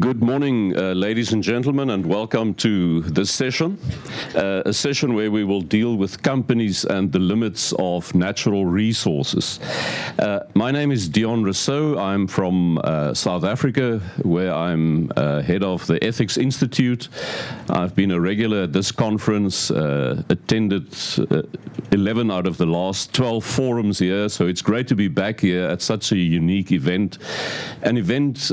Good morning, ladies and gentlemen, and welcome to this session, a session where we will deal with companies and the limits of natural resources. My name is Dion Rousseau. I'm from South Africa, where I'm head of the Ethics Institute. I've been a regular at this conference, attended 11 out of the last 12 forums here, so it's great to be back here at such a unique event, an event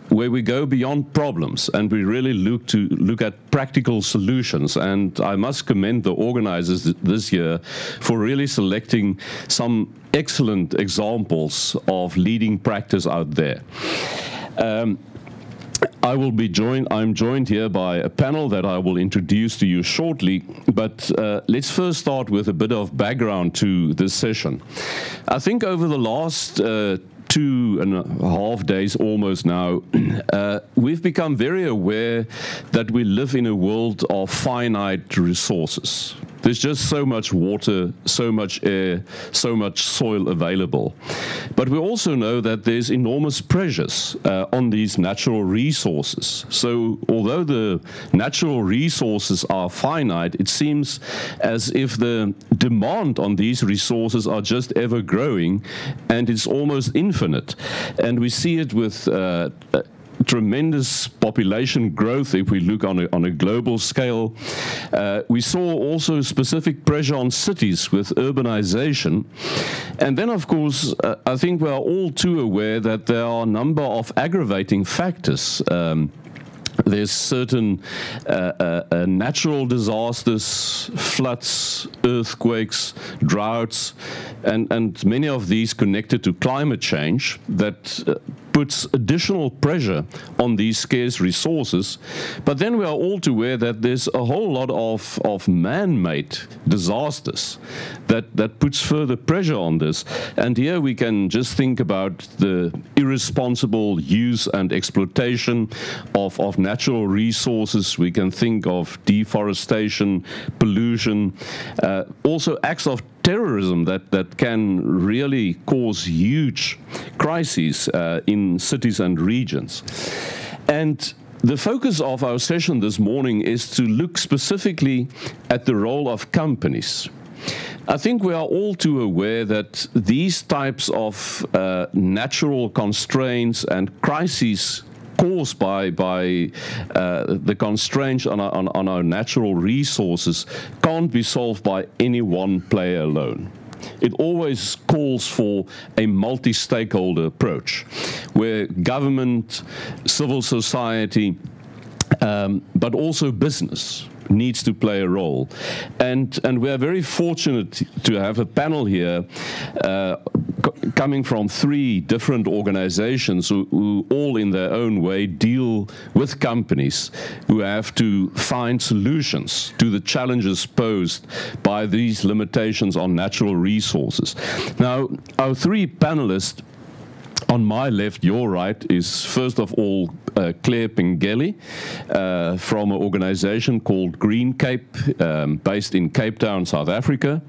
where we go beyond problems and we really look at practical solutions. And I must commend the organizers this year for really selecting some excellent examples of leading practice out there. I'm joined here by a panel that I will introduce to you shortly, but let's first start with a bit of background to this session. I think over the last 2.5 days almost now, we've become very aware that we live in a world of finite resources. There's just so much water, so much air, so much soil available. But we also know that there's enormous pressures on these natural resources. So although the natural resources are finite, it seems as if the demand on these resources are just ever growing, and it's almost infinite. And we see it with tremendous population growth if we look on a global scale. We saw also specific pressure on cities with urbanization. And then, of course, I think we are all too aware that there are a number of aggravating factors. There's certain natural disasters, floods, earthquakes, droughts, and many of these connected to climate change that puts additional pressure on these scarce resources. But then we are all too aware that there's a whole lot of man-made disasters that puts further pressure on this. And here we can just think about the irresponsible use and exploitation of natural resources. We can think of deforestation, pollution, also acts of terrorism that can really cause huge crises in cities and regions. And the focus of our session this morning is to look specifically at the role of companies. I think we are all too aware that these types of natural constraints and crises caused by the constraints on our natural resources can't be solved by any one player alone. It always calls for a multi-stakeholder approach, where government, civil society, but also business needs to play a role. And we are very fortunate to have a panel here coming from 3 different organizations who all in their own way deal with companies who have to find solutions to the challenges posed by these limitations on natural resources. Now, our 3 panelists, on my left, your right, is first of all Claire Pengeli from an organization called Green Cape, based in Cape Town, South Africa.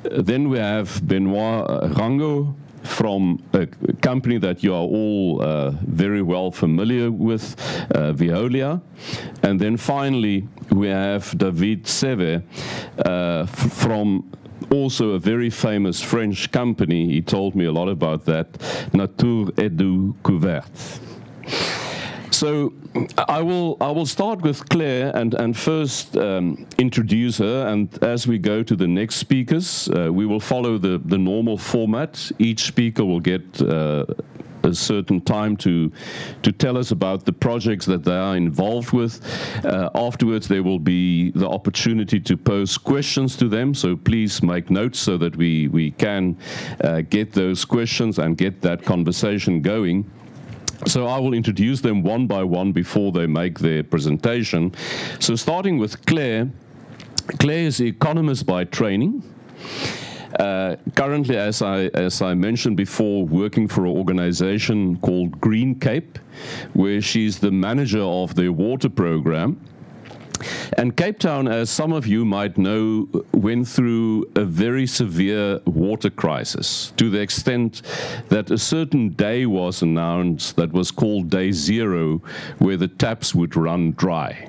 Then we have Benoit Rango from a company that you are all very well familiar with, Veolia. And then finally, we have David Seve from also a very famous French company. He told me a lot about that, Nature et du Couvert. So I will start with Claire and first introduce her, and as we go to the next speakers, we will follow the normal format. Each speaker will get a certain time to tell us about the projects that they are involved with. Afterwards, there will be the opportunity to pose questions to them, so please make notes so that we can get those questions and get that conversation going. So I will introduce them one by one before they make their presentation. So starting with Claire. Claire is an economist by training. Currently, as I mentioned before, working for an organization called Green Cape, where she's the manager of their water program. And Cape Town, as some of you might know, went through a very severe water crisis to the extent that a certain day was announced that was called Day Zero, where the taps would run dry.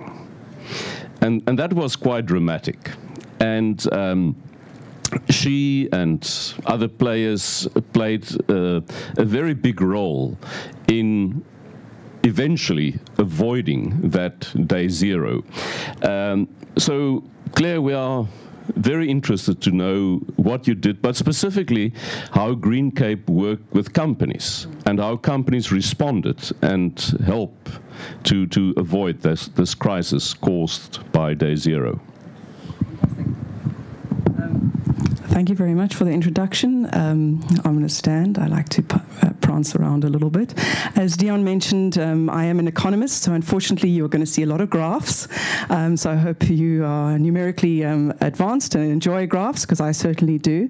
And that was quite dramatic. And she and other players played a very big role in eventually avoiding that Day Zero. So, Claire, we are very interested to know what you did, but specifically how Green Cape worked with companies and how companies responded and helped to avoid this crisis caused by Day Zero. Thank you very much for the introduction. I'm going to stand. I like to prance around a little bit. As Dion mentioned, I am an economist, so unfortunately you're going to see a lot of graphs. So I hope you are numerically advanced and enjoy graphs, because I certainly do.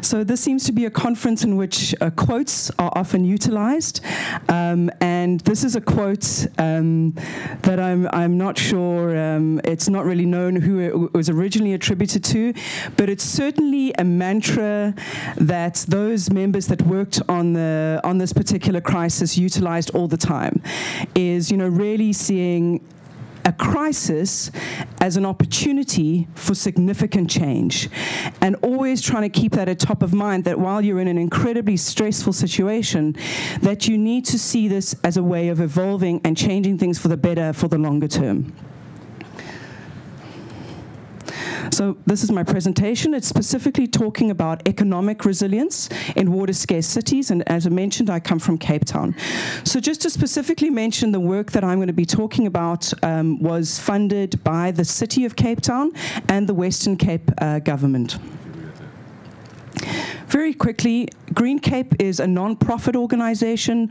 So this seems to be a conference in which quotes are often utilized. And this is a quote that I'm not sure, it's not really known who it was originally attributed to, but it's certainly a mantra that those members that worked on this particular crisis utilized all the time, is, you know, really seeing a crisis as an opportunity for significant change, and always trying to keep that at top of mind, that while you're in an incredibly stressful situation, that you need to see this as a way of evolving and changing things for the better for the longer term. So this is my presentation. It's specifically talking about economic resilience in water-scarce cities, and as I mentioned, I come from Cape Town. So just to specifically mention, the work that I'm going to be talking about was funded by the City of Cape Town and the Western Cape government. Very quickly, Green Cape is a non-profit organization.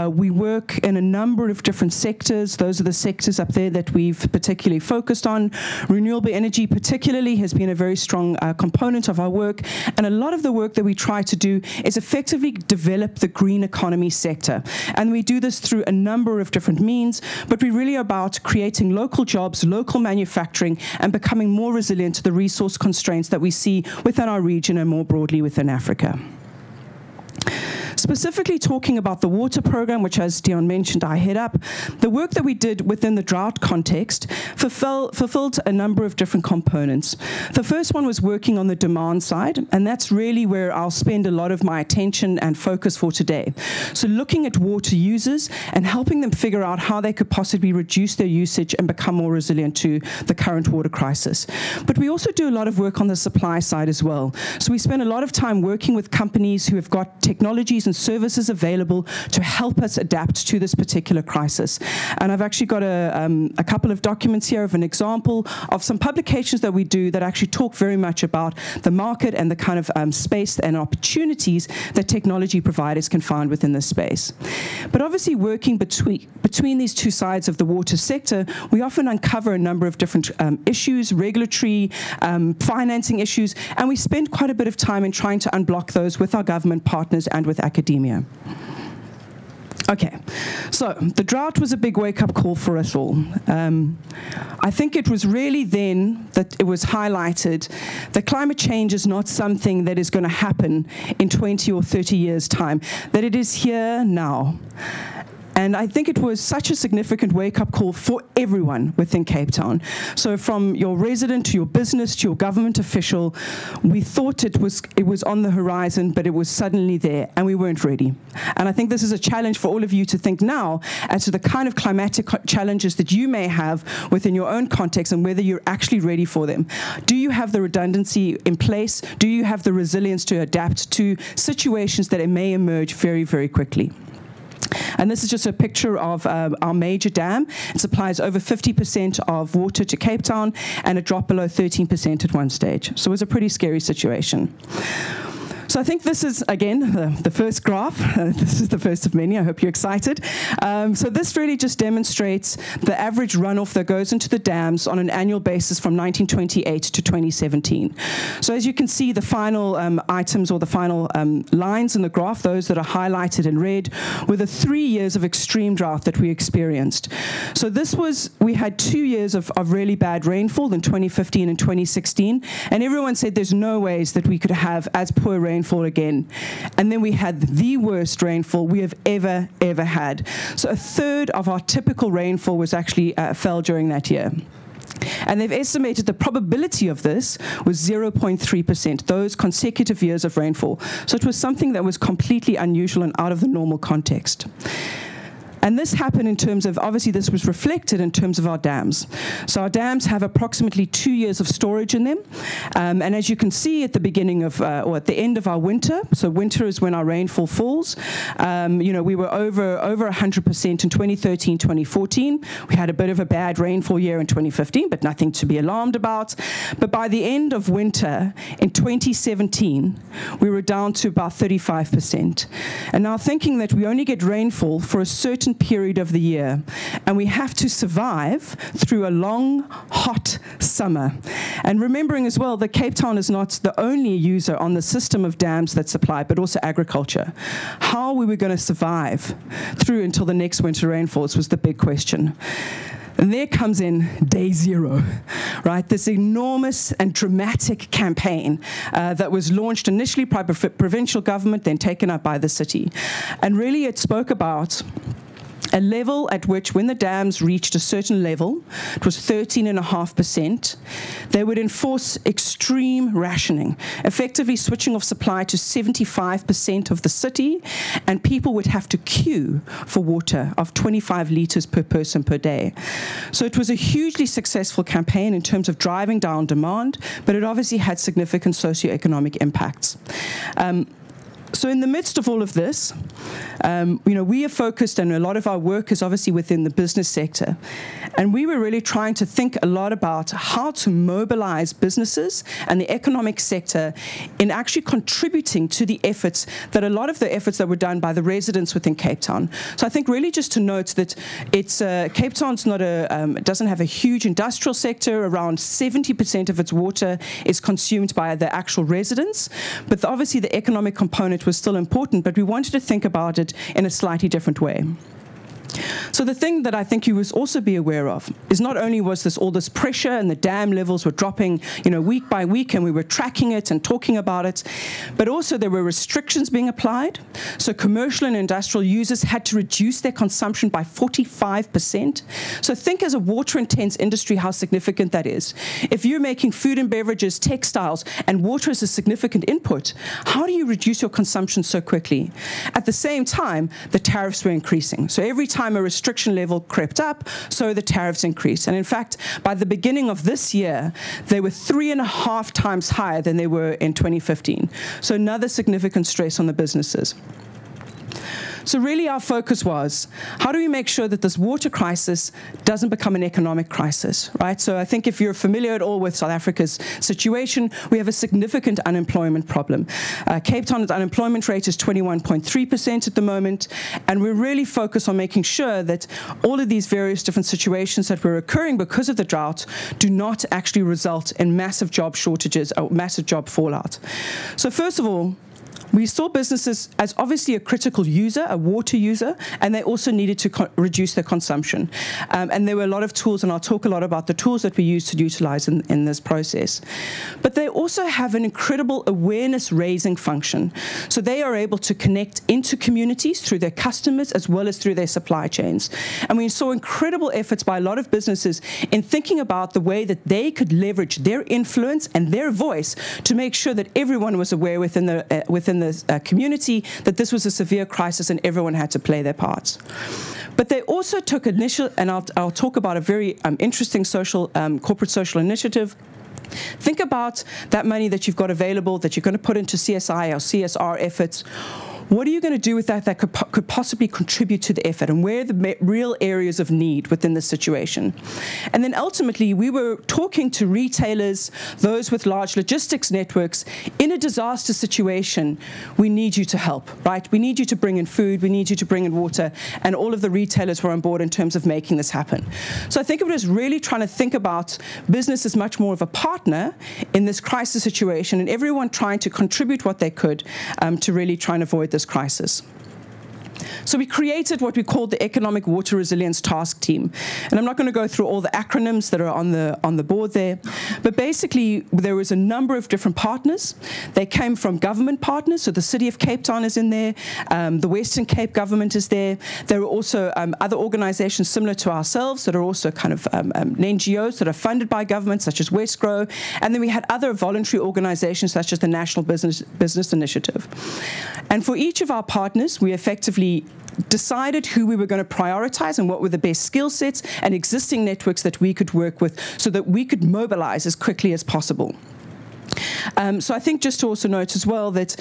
We work in a number of different sectors. Those are the sectors up there that we've particularly focused on. Renewable energy particularly has been a very strong component of our work. And a lot of the work that we try to do is effectively develop the green economy sector. And we do this through a number of different means, but we're really about creating local jobs, local manufacturing, and becoming more resilient to the resource constraints that we see within our region and more broadly within Africa. Specifically talking about the water program, which, as Dion mentioned, I head up, the work that we did within the drought context fulfilled a number of different components. The first one was working on the demand side, and that's really where I'll spend a lot of my attention and focus for today. So looking at water users and helping them figure out how they could possibly reduce their usage and become more resilient to the current water crisis. But we also do a lot of work on the supply side as well. So we spend a lot of time working with companies who have got technologies and services available to help us adapt to this particular crisis. And I've actually got a couple of documents here of an example of some publications that we do that actually talk very much about the market and the kind of space and opportunities that technology providers can find within this space. But obviously working between these two sides of the water sector, we often uncover a number of different issues, regulatory, financing issues, and we spend quite a bit of time in trying to unblock those with our government partners and with academia. Okay, so the drought was a big wake-up call for us all. I think it was really then that it was highlighted that climate change is not something that is going to happen in 20 or 30 years' time, that it is here now. And I think it was such a significant wake-up call for everyone within Cape Town. So from your resident to your business to your government official, we thought it was on the horizon, but it was suddenly there, and we weren't ready. And I think this is a challenge for all of you to think now as to the kind of climatic challenges that you may have within your own context and whether you're actually ready for them. Do you have the redundancy in place? Do you have the resilience to adapt to situations that it may emerge very, very quickly? And this is just a picture of our major dam. It supplies over 50% of water to Cape Town, and it dropped below 13% at one stage. So it was a pretty scary situation. So I think this is, again, the first graph. This is the first of many. I hope you're excited. So this really just demonstrates the average runoff that goes into the dams on an annual basis from 1928 to 2017. So as you can see, the final items or the final lines in the graph, those that are highlighted in red, were the 3 years of extreme drought that we experienced. So we had 2 years of really bad rainfall in 2015 and 2016, and everyone said there's no ways that we could have as poor rainfall again. And then we had the worst rainfall we have ever had. So a third of our typical rainfall was actually fell during that year. And they've estimated the probability of this was 0.3%, those consecutive years of rainfall. So it was something that was completely unusual and out of the normal context. And this happened in terms of, obviously this was reflected in terms of our dams. So our dams have approximately 2 years of storage in them. And as you can see at the beginning of, or at the end of our winter, so winter is when our rainfall falls, we were over 100% in 2013, 2014. We had a bit of a bad rainfall year in 2015, but nothing to be alarmed about. But by the end of winter in 2017, we were down to about 35%. And now thinking that we only get rainfall for a certain period of the year, and we have to survive through a long, hot summer. And remembering as well that Cape Town is not the only user on the system of dams that supply, but also agriculture. How we were going to survive through until the next winter rainfalls was the big question. And there comes in day zero, right? This enormous and dramatic campaign that was launched initially by provincial government, then taken up by the city. And really it spoke about a level at which, when the dams reached a certain level, it was 13.5%, they would enforce extreme rationing, effectively switching off supply to 75% of the city, and people would have to queue for water of 25 litres per person per day. So it was a hugely successful campaign in terms of driving down demand, but it obviously had significant socioeconomic impacts. So in the midst of all of this, we are focused, and a lot of our work is obviously within the business sector. And we were really trying to think a lot about how to mobilize businesses and the economic sector in actually contributing to the efforts that a lot of the efforts that were done by the residents within Cape Town. So I think really just to note that it's Cape Town's not doesn't have a huge industrial sector. Around 70% of its water is consumed by the actual residents. But obviously the economic component was still important, but we wanted to think about it in a slightly different way. So the thing that I think you must also be aware of is not only was all this pressure and the dam levels were dropping, week by week, and we were tracking it and talking about it, but also there were restrictions being applied. So commercial and industrial users had to reduce their consumption by 45%. So think, as a water-intense industry, how significant that is. If you're making food and beverages, textiles, and water is a significant input, how do you reduce your consumption so quickly? At the same time, the tariffs were increasing. So every time a restriction level crept up, so the tariffs increased. And in fact, by the beginning of this year, they were 3.5 times higher than they were in 2015. So another significant stress on the businesses. So really our focus was, how do we make sure that this water crisis doesn't become an economic crisis, right? So I think if you're familiar at all with South Africa's situation, we have a significant unemployment problem. Cape Town's unemployment rate is 21.3% at the moment, and we're really focused on making sure that all of these various different situations that were occurring because of the drought do not actually result in massive job shortages or massive job fallout. So first of all, we saw businesses as obviously a critical user, a water user, and they also needed to reduce their consumption. And there were a lot of tools, and I'll talk a lot about the tools that we use to utilize in this process. But they also have an incredible awareness-raising function. So they are able to connect into communities through their customers as well as through their supply chains. And we saw incredible efforts by a lot of businesses in thinking about the way that they could leverage their influence and their voice to make sure that everyone was aware within the community that this was a severe crisis and everyone had to play their parts. But they also took initial, and I'll talk about a very interesting corporate social initiative. Think about that money that you've got available that you're going to put into CSI or CSR efforts. What are you going to do with that could possibly contribute to the effort, and where are the real areas of need within this situation? And then ultimately, we were talking to retailers, those with large logistics networks. In a disaster situation, we need you to help, right? We need you to bring in food, we need you to bring in water, and all of the retailers were on board in terms of making this happen. So I think it was really trying to think about business as much more of a partner in this crisis situation, and everyone trying to contribute what they could to really try and avoid this crisis. So we created what we called the Economic Water Resilience Task Team. And I'm not going to go through all the acronyms that are on the board there, but basically there was a number of different partners. They came from government partners, so the City of Cape Town is in there, the Western Cape government is there. There were also other organizations similar to ourselves that are also kind of NGOs that are funded by government, such as Westgrow. And then we had other voluntary organizations, such as the National Business Initiative. And for each of our partners, we effectively decided who we were going to prioritize and what were the best skill sets and existing networks that we could work with so that we could mobilize as quickly as possible. So I think just to also note as well that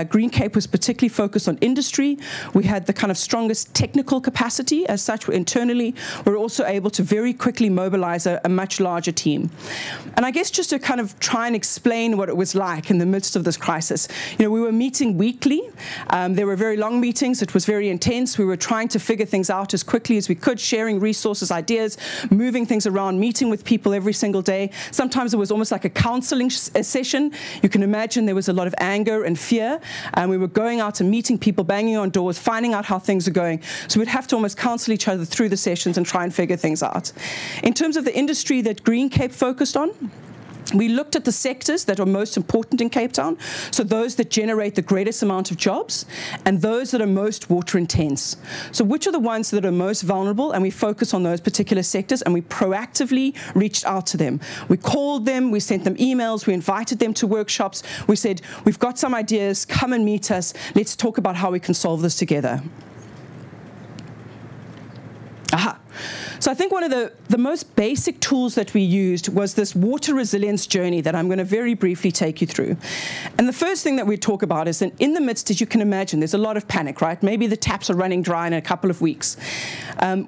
Green Cape was particularly focused on industry. We had the kind of strongest technical capacity as such internally. We were also able to very quickly mobilize a much larger team. And I guess just to kind of try and explain what it was like in the midst of this crisis, we were meeting weekly. There were very long meetings. It was very intense. We were trying to figure things out as quickly as we could, sharing resources, ideas, moving things around, meeting with people every single day. Sometimes it was almost like a counseling session. You can imagine there was a lot of anger and fear, and we were going out and meeting people, banging on doors, finding out how things are going. So we'd have to almost counsel each other through the sessions and try and figure things out. In terms of the industry that Green Cape focused on, we looked at the sectors that are most important in Cape Town, so those that generate the greatest amount of jobs and those that are most water intense. So which are the ones that are most vulnerable, and we focus on those particular sectors, and we proactively reached out to them. We called them, we sent them emails, we invited them to workshops. We said, we've got some ideas, come and meet us, let's talk about how we can solve this together. Aha. So I think one of the most basic tools that we used was this water resilience journey that I'm going to very briefly take you through. And the first thing that we talk about is that in the midst, as you can imagine, there's a lot of panic, right? Maybe the taps are running dry in a couple of weeks.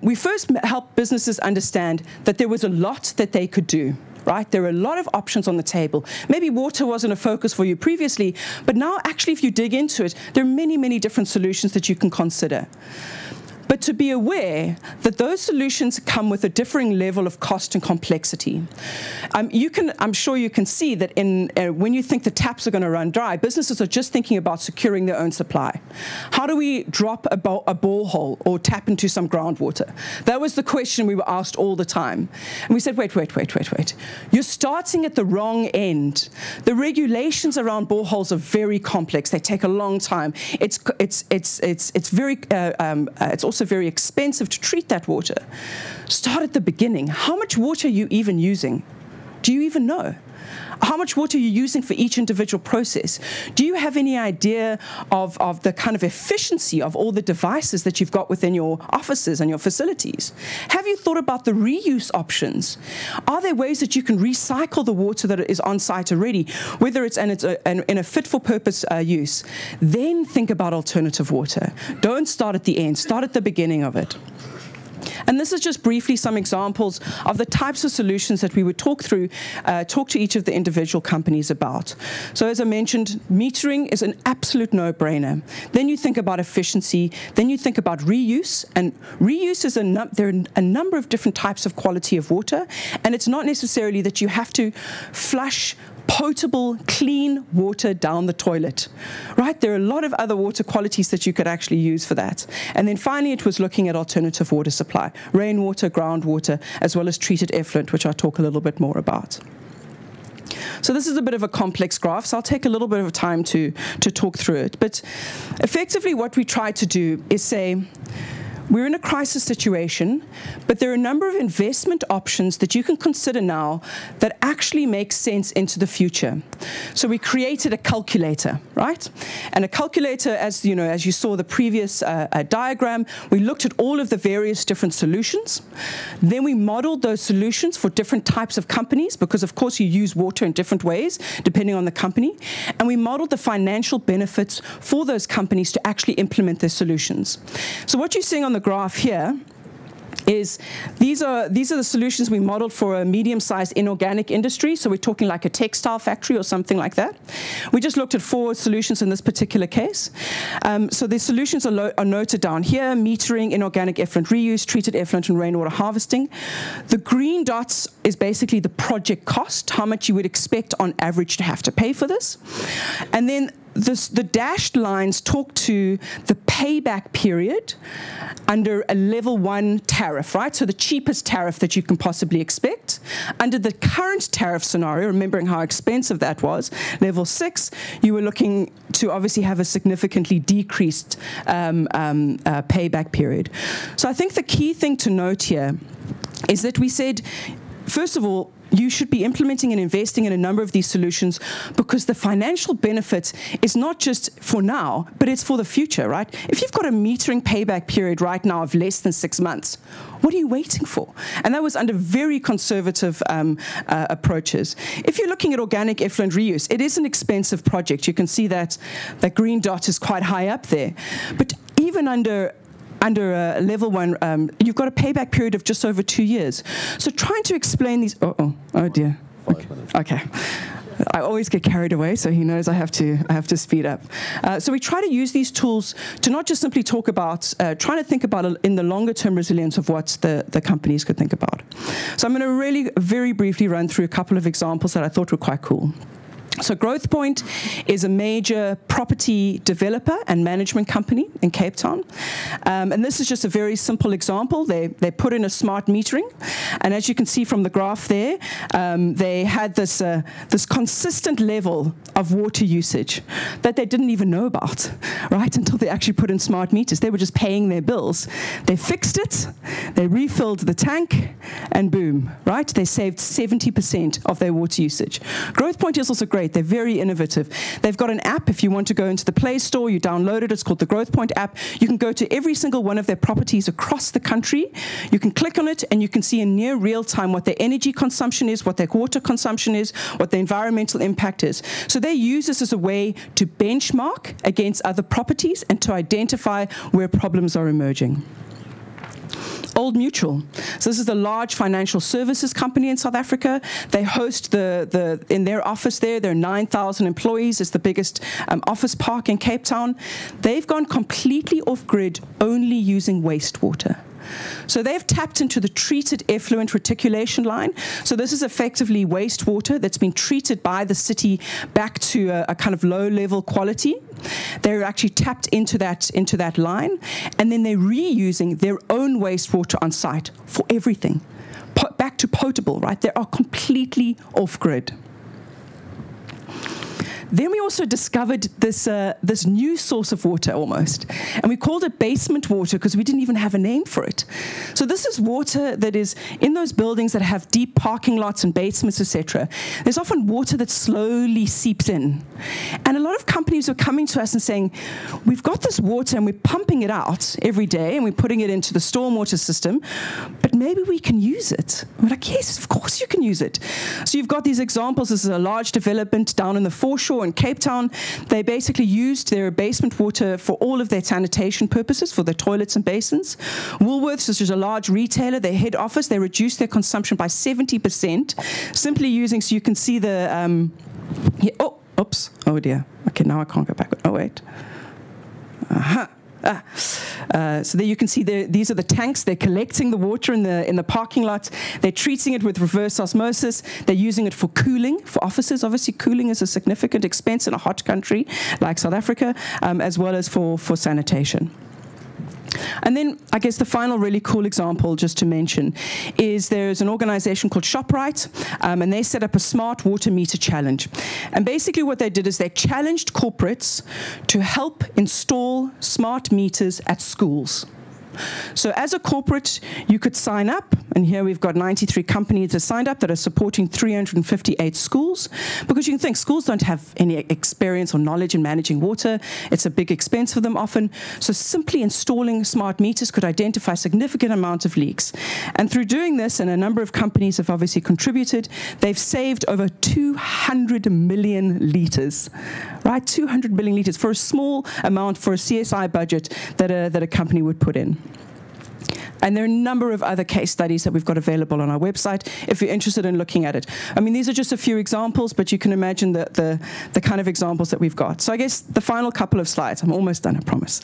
We first helped businesses understand that there was a lot that they could do. Right? There are a lot of options on the table. Maybe water wasn't a focus for you previously, but now actually if you dig into it, there are many, many different solutions that you can consider. But to be aware that those solutions come with a differing level of cost and complexity. I'm sure you can see that when you think the taps are going to run dry, businesses are just thinking about securing their own supply. How do we drop a borehole or tap into some groundwater? That was the question we were asked all the time. And we said, wait. You're starting at the wrong end. The regulations around boreholes are very complex. They take a long time. It's also very expensive to treat that water. Start at the beginning. How much water are you even using? Do you even know? How much water are you using for each individual process? Do you have any idea of the kind of efficiency of all the devices that you've got within your offices and your facilities? Have you thought about the reuse options? Are there ways that you can recycle the water that is on site already, whether it's in a fit-for-purpose use? Then think about alternative water. Don't start at the end. Start at the beginning of it. And this is just briefly some examples of the types of solutions that we would talk to each of the individual companies about. So as I mentioned, metering is an absolute no-brainer. Then you think about efficiency. Then you think about reuse. And reuse is there are a number of different types of quality of water. And it's not necessarily that you have to flush potable, clean water down the toilet, right? There are a lot of other water qualities that you could actually use for that. And then finally, it was looking at alternative water supply, rainwater, groundwater, as well as treated effluent, which I'll talk a little bit more about. So this is a bit of a complex graph, so I'll take a little bit of time to talk through it. But effectively, what we try to do is say, we're in a crisis situation, but there are a number of investment options that you can consider now that actually make sense into the future. So we created a calculator, right? And a calculator, as you saw the previous diagram, we looked at all of the various different solutions. Then we modeled those solutions for different types of companies, because of course you use water in different ways depending on the company. And we modeled the financial benefits for those companies to actually implement their solutions. So what you're seeing on the graph here is these are the solutions we modeled for a medium-sized inorganic industry. So we're talking like a textile factory or something like that. We just looked at 4 solutions in this particular case. So the solutions are noted down here: metering, inorganic effluent reuse, treated effluent, and rainwater harvesting. The green dots is basically the project cost, how much you would expect on average to have to pay for this. And then the dashed lines talk to the payback period under a level 1 tariff, right? So the cheapest tariff that you can possibly expect. Under the current tariff scenario, remembering how expensive that was, level 6, you were looking to obviously have a significantly decreased payback period. So I think the key thing to note here is that we said, first of all, you should be implementing and investing in a number of these solutions because the financial benefit is not just for now, but it's for the future, right? If you've got a metering payback period right now of less than 6 months, what are you waiting for? And that was under very conservative approaches. If you're looking at organic effluent reuse, it is an expensive project. You can see that the green dot is quite high up there. But even under level 1, you've got a payback period of just over 2 years. So trying to explain these, oh dear. Okay. I always get carried away, so he knows I have to speed up. So we try to use these tools to not just simply talk about, trying to think about in the longer term resilience of what the companies could think about. So I'm going to really very briefly run through a couple of examples that I thought were quite cool. So GrowthPoint is a major property developer and management company in Cape Town. And this is just a very simple example. They put in a smart metering. And as you can see from the graph there, they had this consistent level of water usage that they didn't even know about, right, until they actually put in smart meters. They were just paying their bills. They fixed it, they refilled the tank, and boom, right? They saved 70% of their water usage. GrowthPoint is also great. They're very innovative. They've got an app. If you want to go into the Play Store, you download it. It's called the GrowthPoint app. You can go to every single one of their properties across the country. You can click on it, and you can see in near real time what their energy consumption is, what their water consumption is, what the environmental impact is. So they use this as a way to benchmark against other properties and to identify where problems are emerging. Old Mutual. So this is a large financial services company in South Africa. They host in their office there are 9,000 employees. It's the biggest office park in Cape Town. They've gone completely off-grid, only using wastewater. So they've tapped into the treated effluent reticulation line. So this is effectively wastewater that's been treated by the city back to a kind of low-level quality. They're actually tapped into that line, and then they're reusing their own wastewater on site for everything. Back to potable, right? They are completely off-grid. Then we also discovered this new source of water almost, and we called it basement water because we didn't even have a name for it. So this is water that is in those buildings that have deep parking lots and basements, etc. There's often water that slowly seeps in, and a lot of companies are coming to us and saying, we've got this water and we're pumping it out every day and we're putting it into the stormwater system, but maybe we can use it. We're like, yes, of course you can use it. So you've got these examples. This is a large development down in the foreshore in Cape Town. They basically used their basement water for all of their sanitation purposes, for their toilets and basins. Woolworths, which is a large retailer, their head office, they reduced their consumption by 70%, simply using, so you can see the, oops, oh dear. Okay, now I can't go back. Oh, wait. So there you can see these are the tanks. They're collecting the water in the parking lot. They're treating it with reverse osmosis. They're using it for cooling, for offices. Obviously, cooling is a significant expense in a hot country like South Africa, as well as for sanitation. And then I guess the final really cool example, just to mention, is there's an organization called ShopRite, and they set up a smart water meter challenge. And basically what they did is they challenged corporates to help install smart meters at schools. So as a corporate, you could sign up, and here we've got 93 companies that signed up that are supporting 358 schools, because you can think schools don't have any experience or knowledge in managing water. It's a big expense for them often. So simply installing smart meters could identify a significant amount of leaks. And through doing this, and a number of companies have obviously contributed, they've saved over 200 million litres, right? 200 million litres for a small amount for a CSI budget that a company would put in. And there are a number of other case studies that we've got available on our website if you're interested in looking at it. I mean, these are just a few examples, but you can imagine the kind of examples that we've got. So I guess the final couple of slides, I'm almost done, I promise.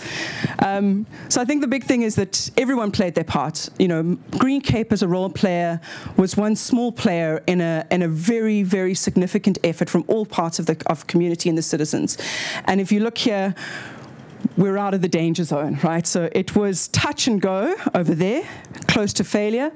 So I think the big thing is that everyone played their part. You know, Green Cape as a role player was one small player in a very, very significant effort from all parts of the community and the citizens. And if you look here, we're out of the danger zone, right? So it was touch and go over there, close to failure,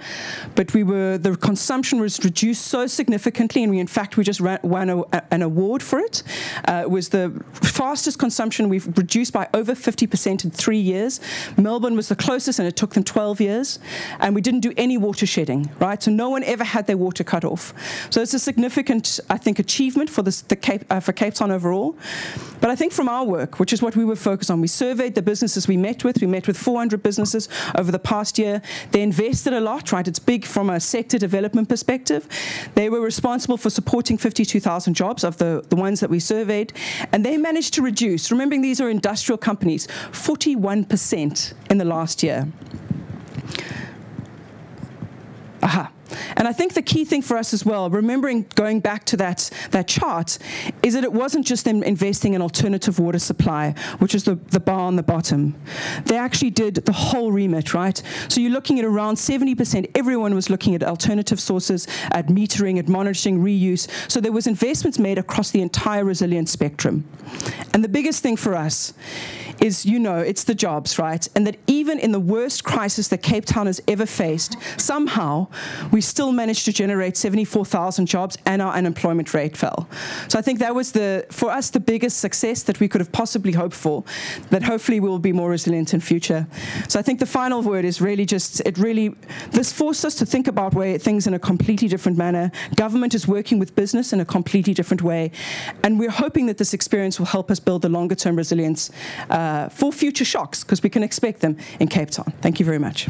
but the consumption was reduced so significantly, and we just won an award for it. It was the fastest consumption we've reduced by over 50% in 3 years. Melbourne was the closest, and it took them 12 years, and we didn't do any water shedding, right? So no one ever had their water cut off. So it's a significant, I think, achievement for Cape Town overall. But I think from our work, which is what we were focused on, we surveyed the businesses we met with. We met with 400 businesses over the past year. They invested a lot, right? It's big from a sector development perspective. They were responsible for supporting 52,000 jobs of the ones that we surveyed. And they managed to reduce, remembering these are industrial companies, 41% in the last year. Aha. And I think the key thing for us as well, remembering going back to that chart, is that it wasn't just them investing in alternative water supply, which is the bar on the bottom. They actually did the whole remit, right? So you're looking at around 70%. Everyone was looking at alternative sources, at metering, at monitoring, reuse. So there was investments made across the entire resilience spectrum. And the biggest thing for us is, you know, it's the jobs, right? And that even in the worst crisis that Cape Town has ever faced, somehow we still managed to generate 74,000 jobs and our unemployment rate fell. So I think that was, for us, the biggest success that we could have possibly hoped for, that hopefully we will be more resilient in future. So I think the final word is really just, this forced us to think about things in a completely different manner. Government is working with business in a completely different way. And we're hoping that this experience will help us build the longer term resilience for future shocks, because we can expect them in Cape Town. Thank you very much.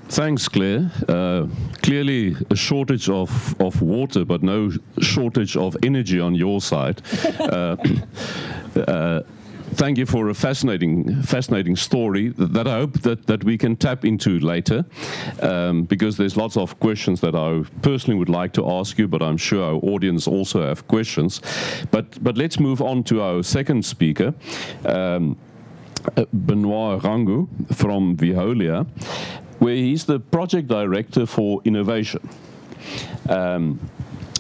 Thanks, Claire. Clearly a shortage of water, but no shortage of energy on your side. Thank you for a fascinating story that I hope that we can tap into later, because there's lots of questions that I personally would like to ask you, but I'm sure our audience also have questions. But let's move on to our second speaker, Benoit Rangu from Veolia, where he's the project director for innovation.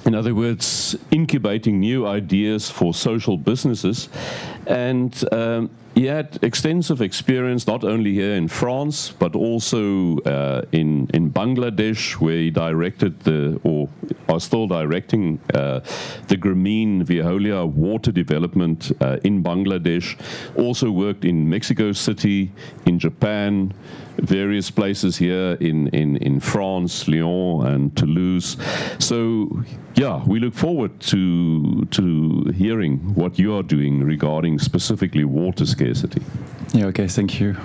In other words, incubating new ideas for social businesses. And he had extensive experience not only here in France, but also in Bangladesh, where he directed or are still directing the Grameen Veolia water development in Bangladesh. Also worked in Mexico City, in Japan, various places here in France, Lyon and Toulouse. So yeah, we look forward to hearing what you are doing regarding specifically water scarcity. Yeah, okay, thank you.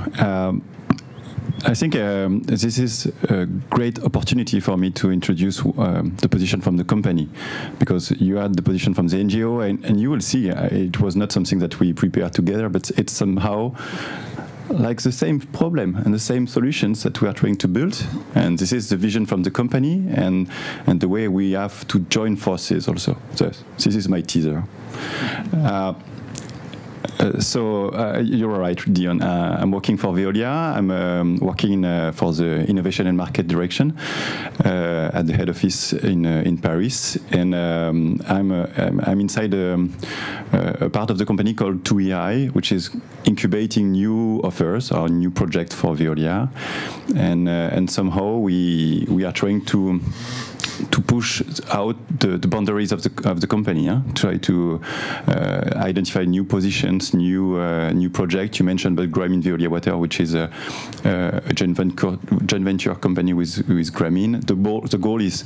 I think this is a great opportunity for me to introduce the position from the company, because you had the position from the NGO, and you will see it was not something that we prepared together, but it's somehow like the same problem and the same solutions that we are trying to build. And this is the vision from the company and the way we have to join forces also. So this is my teaser. You're right, Dion. I'm working for Veolia. I'm working for the innovation and market direction at the head office in Paris, and I'm inside a part of the company called 2EI, which is incubating new offers or new projects for Veolia, and somehow we are trying to push out the boundaries of the company, try to identify new positions, new projects. You mentioned about Grameen Veolia Water, which is a joint venture company with Grameen. The goal is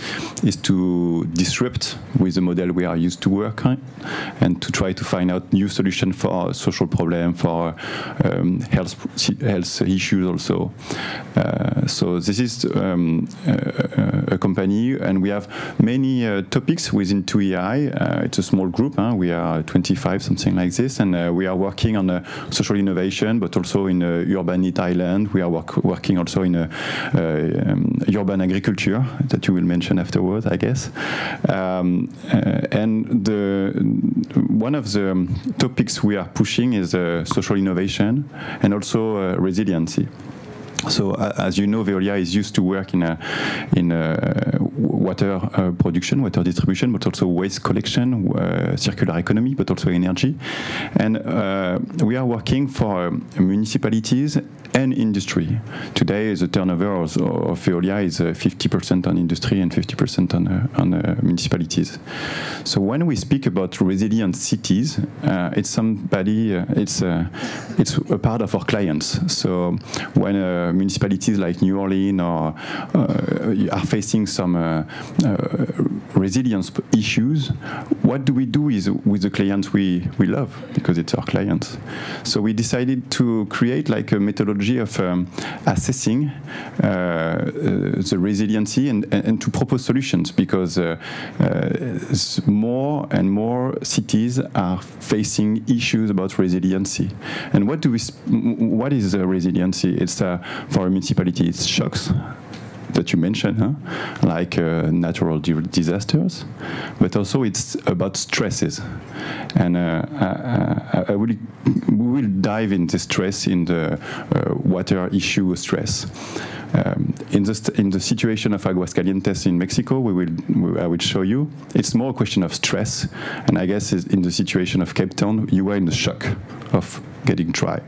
to disrupt with the model we are used to work, and to try to find out new solutions for social problems, for health issues also. So this is a company, and we have many topics within 2EI. It's a small group. We are 25, something like this, and we are working on social innovation, but also in urban Thailand. We are working also in urban agriculture that you will mention afterwards, I guess. And one of the topics we are pushing is social innovation and also resiliency. So, as you know, Veolia is used to work in water production, water distribution, but also waste collection, circular economy, but also energy. And we are working for municipalities and industry. Today, the turnover of Veolia is 50% on industry and 50% on municipalities. So when we speak about resilient cities, it's a part of our clients. So when municipalities like New Orleans are facing some resilience issues, what do we do with the clients we love, because it's our clients? So we decided to create like a methodology of assessing the resiliency and to propose solutions, because more and more cities are facing issues about resiliency. And what is resiliency? It's for a municipality, it's shocks that you mentioned, like natural disasters, but also it's about stresses. And we will dive into stress in the water issue stress. In the situation of Aguascalientes in Mexico, I will show you, it's more a question of stress. And I guess in the situation of Cape Town, you were in the shock of getting dry.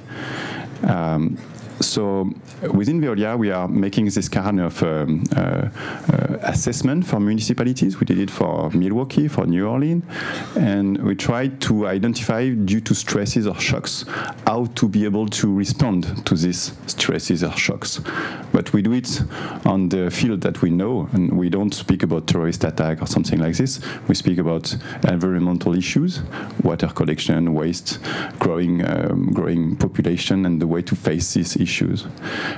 So within Veolia, we are making this kind of assessment for municipalities. We did it for Milwaukee, for New Orleans, and we tried to identify, due to stresses or shocks, how to be able to respond to these stresses or shocks. But we do it on the field that we know, and we don't speak about terrorist attack or something like this. We speak about environmental issues, water collection, waste, growing population, and the way to face these issues.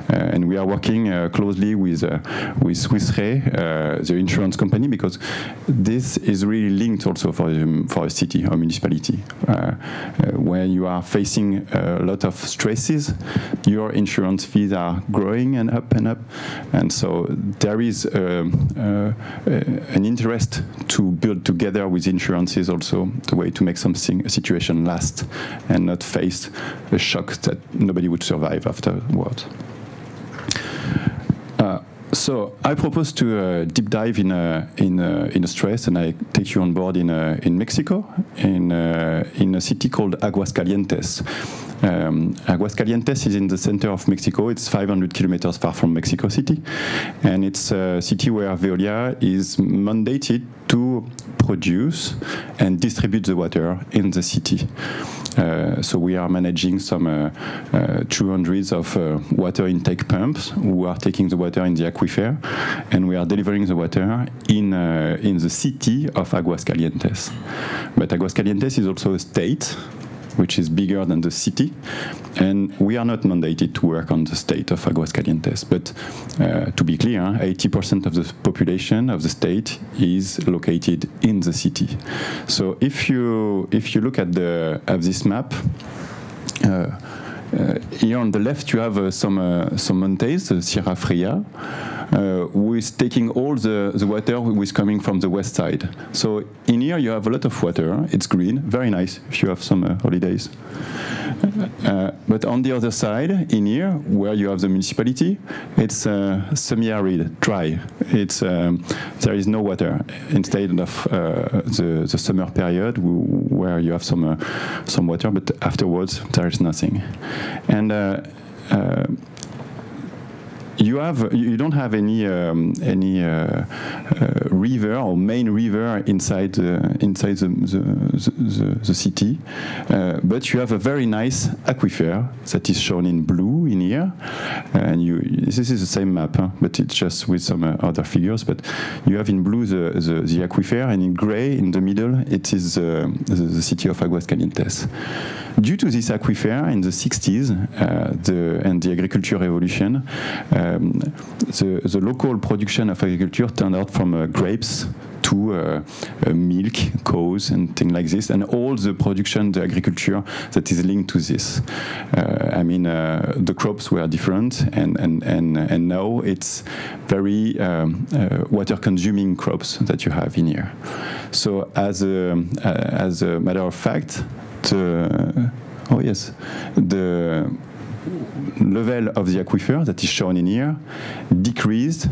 And we are working closely with Swiss Re, the insurance company, because this is really linked also for a city or municipality. Where you are facing a lot of stresses, your insurance fees are growing and up, and so there is an interest to build together with insurances also the way to make a situation last and not face a shock that nobody would survive afterwards. So I propose to deep dive in a stress, and I take you on board in Mexico, in a city called Aguascalientes. Aguascalientes is in the center of Mexico. It's 500 kilometers far from Mexico City, and it's a city where Veolia is mandated to produce and distribute the water in the city. So we are managing some 200 of water intake pumps who are taking the water in the aquifer, and we are delivering the water in the city of Aguascalientes. But Aguascalientes is also a state, which is bigger than the city, and we are not mandated to work on the state of Aguascalientes. But to be clear, 80% of the population of the state is located in the city. So if you look at this map, here on the left you have some mountains, the Sierra Fria, who is taking all the water who is coming from the west side. So in here you have a lot of water. It's green, very nice if you have some holidays. But on the other side, in here, where you have the municipality, it's semi-arid, dry. There is no water instead of the summer period where you have some water, but afterwards there is nothing. And you don't have any river or main river inside the city, but you have a very nice aquifer that is shown in blue in here, and this is the same map, but it's just with some other figures. But you have in blue the aquifer, and in gray in the middle it is the city of Aguascalientes. Due to this aquifer in the 60s and the agriculture revolution, the local production of agriculture turned out from grapes to milk, cows, and things like this, and all the production, the agriculture that is linked to this. I mean, the crops were different, and now it's very water-consuming crops that you have in here. So, as a matter of fact, the level of the aquifer that is shown in here decreased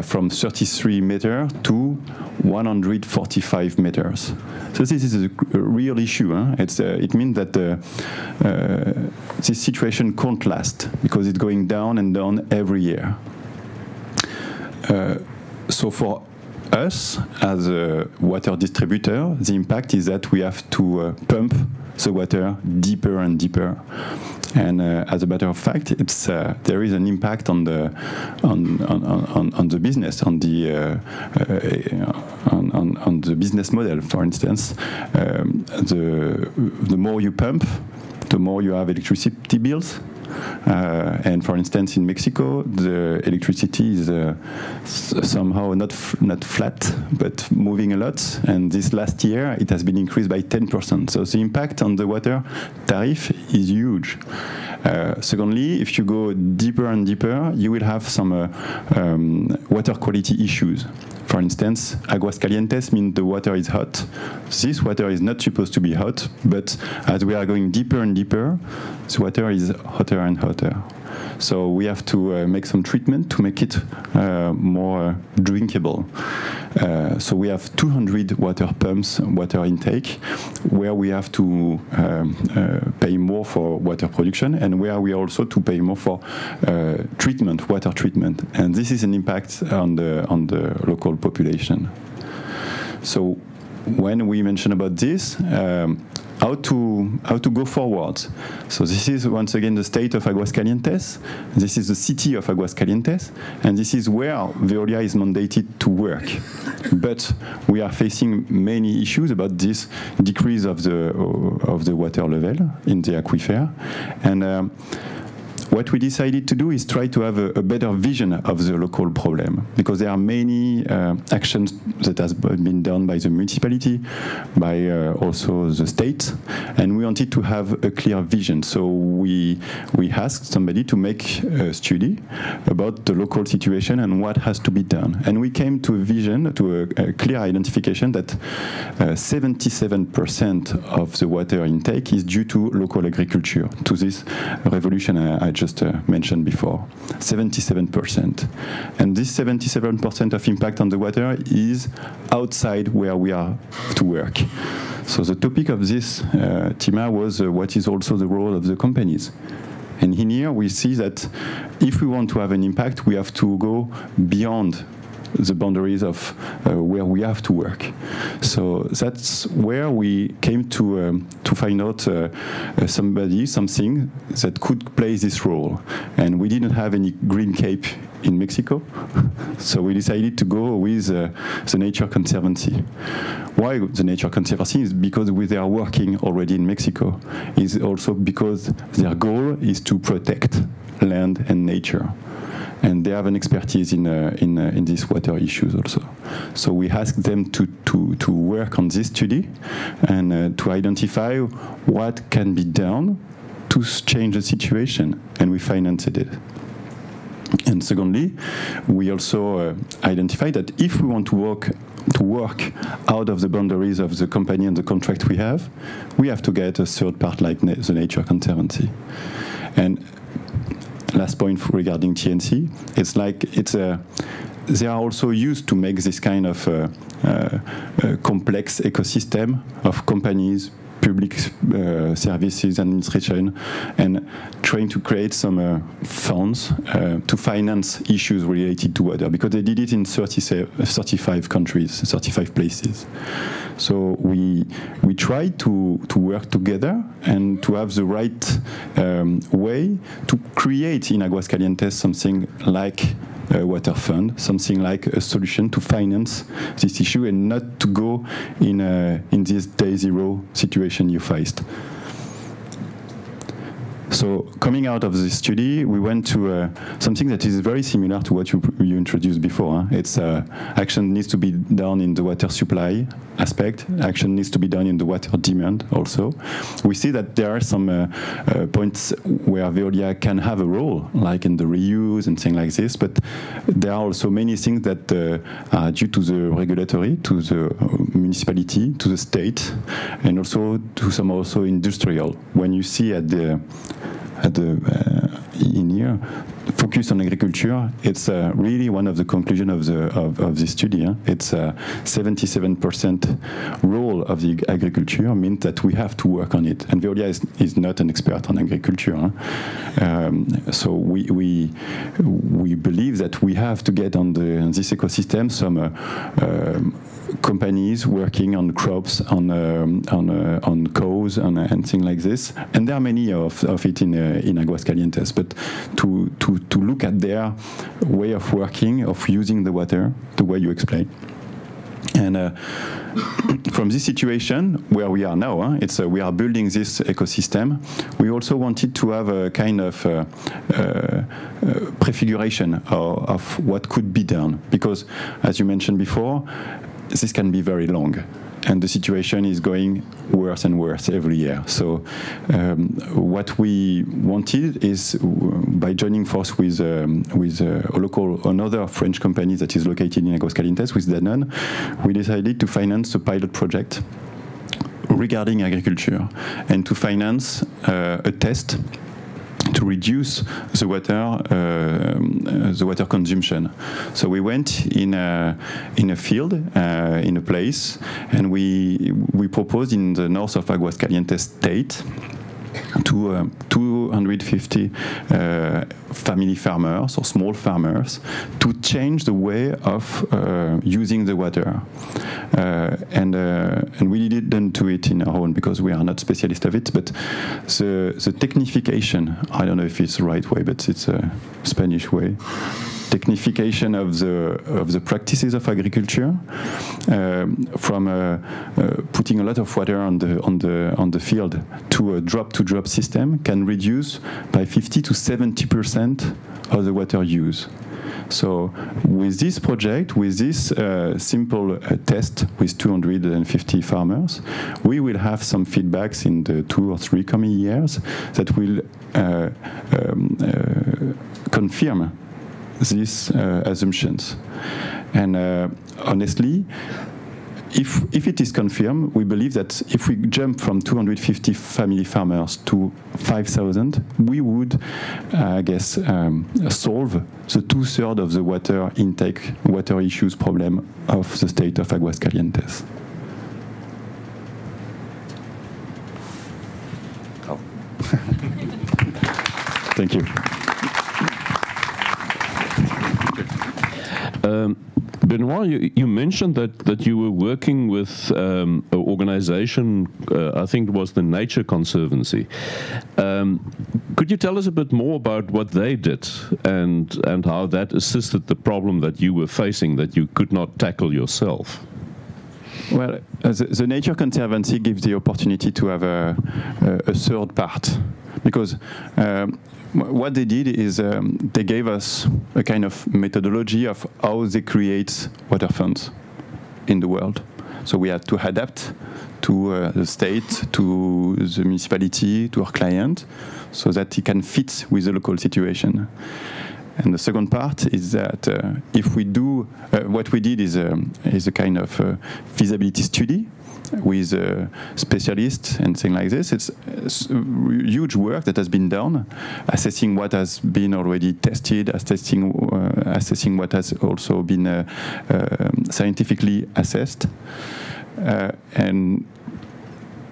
from 33 meters to 145 meters. So this is a real issue. It means that this situation can't last because it's going down and down every year. So for us, as a water distributor, the impact is that we have to pump the water deeper and deeper. And as a matter of fact, there is an impact on the business, on the business model. For instance, the more you pump, the more you have electricity bills. And for instance, in Mexico, the electricity is somehow not flat, but moving a lot. And this last year, it has been increased by 10%. So the impact on the water tariff is huge. Secondly, if you go deeper and deeper, you will have some water quality issues. For instance, Aguascalientes means the water is hot. This water is not supposed to be hot, but as we are going deeper and deeper, the water is hotter and hotter. So we have to make some treatment to make it more drinkable. So we have 200 water pumps, water intake, where we have to pay more for water production, and where we also to pay more for treatment, water treatment. And this is an impact on the local population. So when we mention about this, how to go forward. So this is once again the state of Aguascalientes. This is the city of Aguascalientes, and this is where Veolia is mandated to work. But we are facing many issues about this decrease of the water level in the aquifer, and what we decided to do is try to have a better vision of the local problem, because there are many actions that has been done by the municipality, by also the state, and we wanted to have a clear vision. So we asked somebody to make a study about the local situation and what has to be done. And we came to a vision, to a clear identification that 77% of the water intake is due to local agriculture, to this revolution I just mentioned before, 77%. And this 77% of impact on the water is outside where we are to work. So the topic of this TIMA was what is also the role of the companies. And in here we see that if we want to have an impact, we have to go beyond the boundaries of where we have to work. So that's where we came to find out something that could play this role. And we didn't have any green cape in Mexico, so we decided to go with the Nature Conservancy. Why the Nature Conservancy? Is because they are working already in Mexico. Is also because their goal is to protect land and nature. And they have an expertise in these water issues also. So we asked them to work on this study and to identify what can be done to change the situation, and we financed it. And secondly, we also identified that if we want to work out of the boundaries of the company and the contract we have to get a third part like the Nature Conservancy. And last point regarding TNC, they are also used to make this kind of complex ecosystem of companies, public services administration, and trying to create some funds to finance issues related to water, because they did it in 35 countries, 35 places. So we tried to work together and to have the right way to create in Aguascalientes something like a water fund, something like a solution to finance this issue, and not to go in this day zero situation you faced. So coming out of this study, we went to something that is very similar to what you introduced before. Huh? It's action needs to be done in the water supply aspect. Action needs to be done in the water demand also. We see that there are some points where Veolia can have a role, like in the reuse and things like this, but there are also many things that are due to the regulatory, to the municipality, to the state, and also to some also industrial. When you see in here, focus on agriculture, it's really one of the conclusions of this study. Huh? It's 77% role of the agriculture means that we have to work on it. And Veolia is not an expert on agriculture. Huh? So we believe that we have to get on this ecosystem some companies working on crops, on cows, and things like this. And there are many of it in Aguascalientes. But to look at their way of working, of using the water, the way you explain. And from this situation where we are now, we are building this ecosystem. We also wanted to have a kind of prefiguration of what could be done, because, as you mentioned before, this can be very long. And the situation is going worse and worse every year. So what we wanted is, by joining force with another French company that is located in Aguascalientes, with Danone, we decided to finance a pilot project regarding agriculture and to finance a test to reduce the water consumption. So we went in a field, in a place, and we proposed in the north of Aguascalientes state to 250 family farmers or small farmers to change the way of using the water. And we didn't do it in our own because we are not specialists of it, but the technification, I don't know if it's the right way, but it's a Spanish way, technification of the practices of agriculture, from putting a lot of water on the field to a drop-to-drop system, can reduce by 50 to 70% of the water use. So with this project, with this simple test with 250 farmers, we will have some feedbacks in the 2 or 3 coming years that will confirm these assumptions. And honestly, if it is confirmed, we believe that if we jump from 250 family farmers to 5,000, we would, I guess, solve the 2/3 of the water intake, water issues problem of the state of Aguascalientes. Oh. Thank you. Benoit, you mentioned that you were working with an organization, I think it was the Nature Conservancy. Could you tell us a bit more about what they did and how that assisted the problem that you were facing that you could not tackle yourself? Well, the Nature Conservancy gives the opportunity to have a third part, because what they did is they gave us a kind of methodology of how they create water funds in the world. So we had to adapt to the state, to the municipality, to our client, so that it can fit with the local situation. And the second part is that if we do, what we did is a kind of feasibility study with specialists and things like this. It's huge work that has been done, assessing what has been already tested, assessing what has also been scientifically assessed. And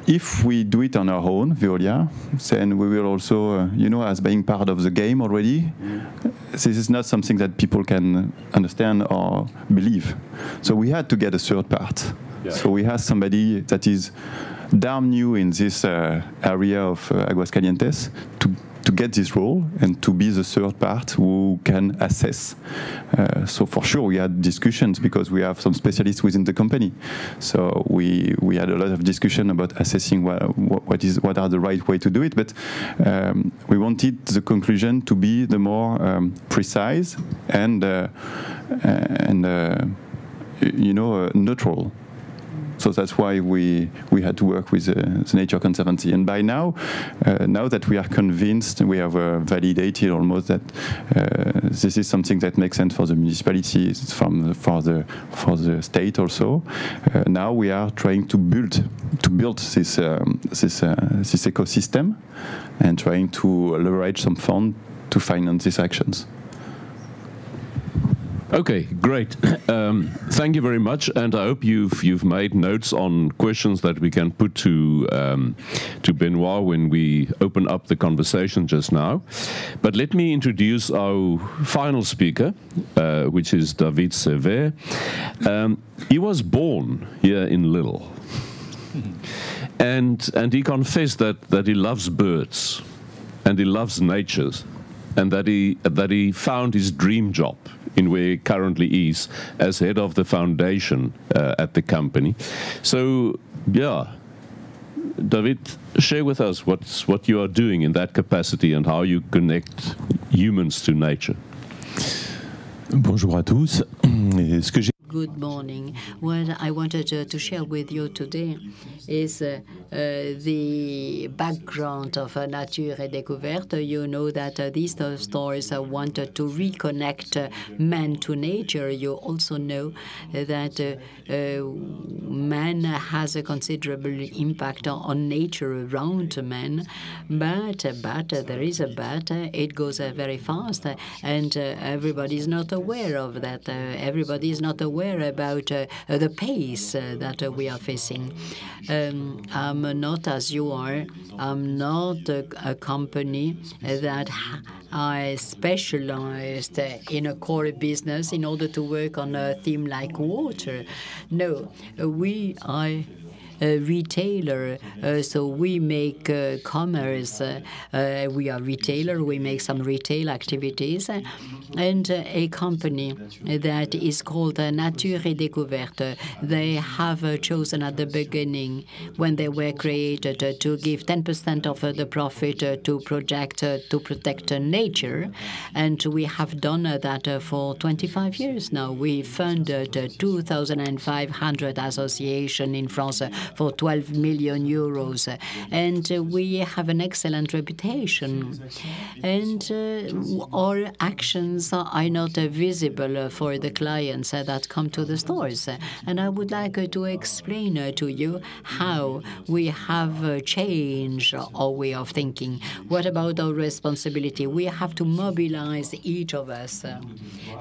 if we do it on our own, Veolia, then we will also, as being part of the game already, this is not something that people can understand or believe. So we had to get a third part. Yeah. So we have somebody that is damn new in this area of Aguascalientes to get this role and to be the third part who can assess. So for sure we had discussions because we have some specialists within the company. So we had a lot of discussion about assessing what are the right way to do it. But we wanted the conclusion to be the more precise and neutral. So that's why we had to work with the Nature Conservancy. And by now, now that we are convinced, we have validated almost that this is something that makes sense for the municipalities, for the state also. Now we are trying to build this ecosystem and trying to leverage some fund to finance these actions. Okay, great. Thank you very much, and I hope you've made notes on questions that we can put to Benoit when we open up the conversation just now. But let me introduce our final speaker, which is David Sever. He was born here in Lille, and he confessed that he loves birds, and he loves nature, and that he found his dream job in where he currently is as head of the foundation at the company. So, yeah, David, share with us what you are doing in that capacity and how you connect humans to nature. Bonjour à tous. Good morning. What I wanted to share with you today is the background of Nature et Découverte. You know that these stores wanted to reconnect man to nature. You also know that man has a considerable impact on nature around man. But there is a but. It goes very fast, and everybody is not aware of that. Everybody is not aware about the pace that we are facing. I'm not as you are. I'm not a company that are specialized in a core business in order to work on a theme like water. No, we are a retailer, so we make commerce. We are retailer. We make some retail activities, and a company that is called Nature et Découverte. They have chosen at the beginning, when they were created, to give 10% of the profit to protect nature, and we have done that for 25 years now. We funded 2,500 associations in France for 12 million euros, and we have an excellent reputation. And our actions are not visible for the clients that come to the stores. And I would like to explain to you how we have changed our way of thinking. What about our responsibility? We have to mobilize each of us.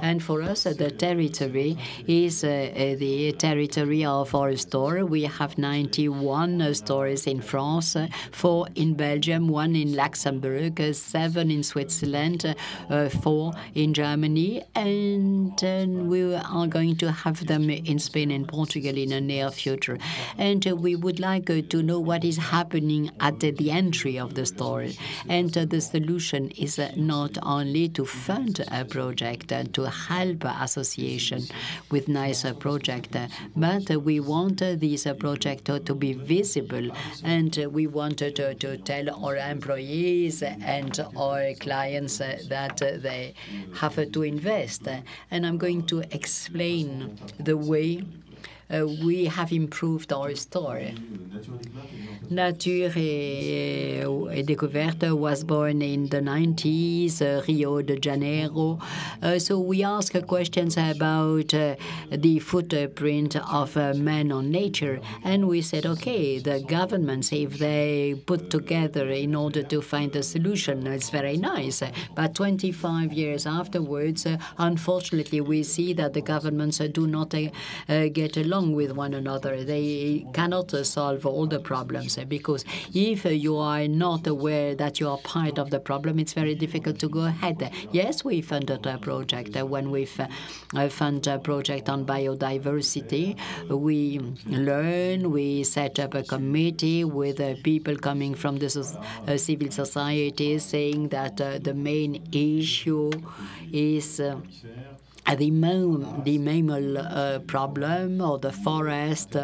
And for us, the territory is the territory of our store. We have 91 stores in France, 4 in Belgium, 1 in Luxembourg, 7 in Switzerland, 4 in Germany, and we are going to have them in Spain and Portugal in the near future. And we would like to know what is happening at the entry of the store. And the solution is not only to fund a project and to help association with nice project, but we want this project to be visible, and we wanted to tell our employees and our clients that they have to invest. And I'm going to explain the way we have improved our store. Nature et Découverte was born in the 90s, Rio de Janeiro. So we ask questions about the footprint of man on nature. And we said, okay, the governments, if they put together in order to find a solution, it's very nice. But 25 years afterwards, unfortunately, we see that the governments do not get along. along with one another. They cannot solve all the problems because if you are not aware that you are part of the problem, it's very difficult to go ahead. Yes, we funded a project. When we fund a project on biodiversity, we learn, we set up a committee with people coming from the civil society saying that the main issue is the mammal problem or the forest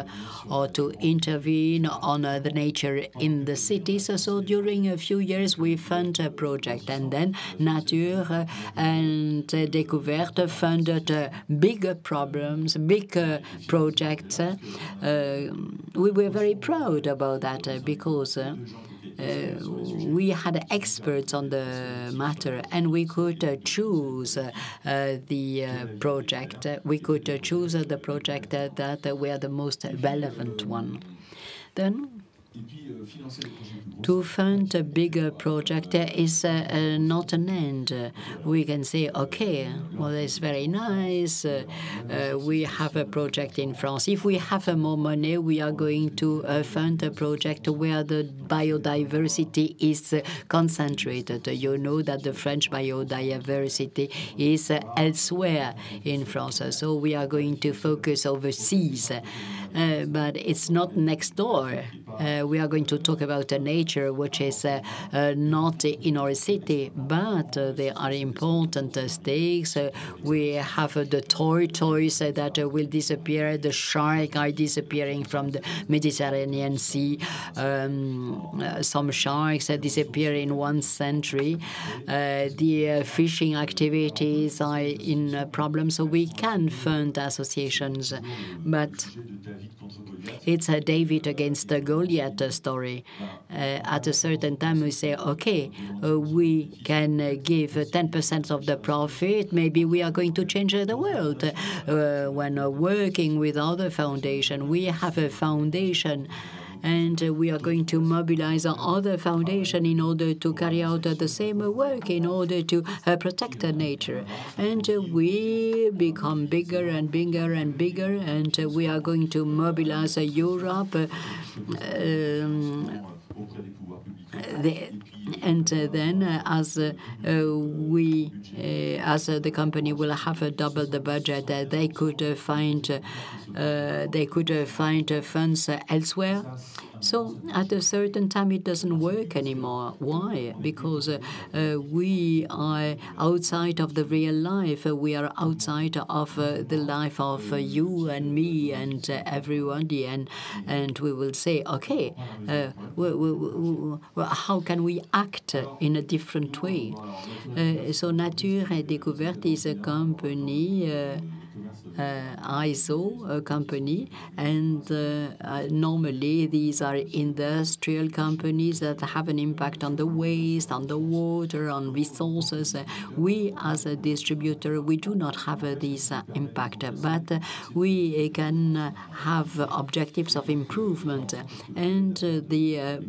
or to intervene on the nature in the cities. So during a few years we fund a project, and then Nature and Découverte funded bigger problems, bigger projects. We were very proud about that because we had experts on the matter, and we could choose the project. We could choose the project that were the most relevant one. Then, to fund a bigger project is not an end. We can say, okay, well, it's very nice. We have a project in France. If we have more money, we are going to fund a project where the biodiversity is concentrated. You know that the French biodiversity is elsewhere in France. So we are going to focus overseas. But it's not next door. We are going to talk about nature, which is not in our city, but there are important stakes. We have the tortoise that will disappear. The shark are disappearing from the Mediterranean Sea. Some sharks disappear in 1 century. The fishing activities are in problems, so we can fund associations, but it's a David against the Goliath story. At a certain time, we say, okay, we can give 10% of the profit. Maybe we are going to change the world. When working with other foundations, we have a foundation, and we are going to mobilize other foundations in order to carry out the same work, in order to protect nature. And we become bigger and bigger and bigger, and we are going to mobilize Europe. And then, as the company will have doubled the budget, they could find funds elsewhere. So at a certain time, it doesn't work anymore. Why? Because we are outside of the real life. We are outside of the life of you and me and everybody, and we will say, okay, how can we act in a different way? So Nature et Découverte is a company. ISO company, and normally these are industrial companies that have an impact on the waste, on the water, on resources. We, as a distributor, we do not have this impact, but we can have objectives of improvement, and the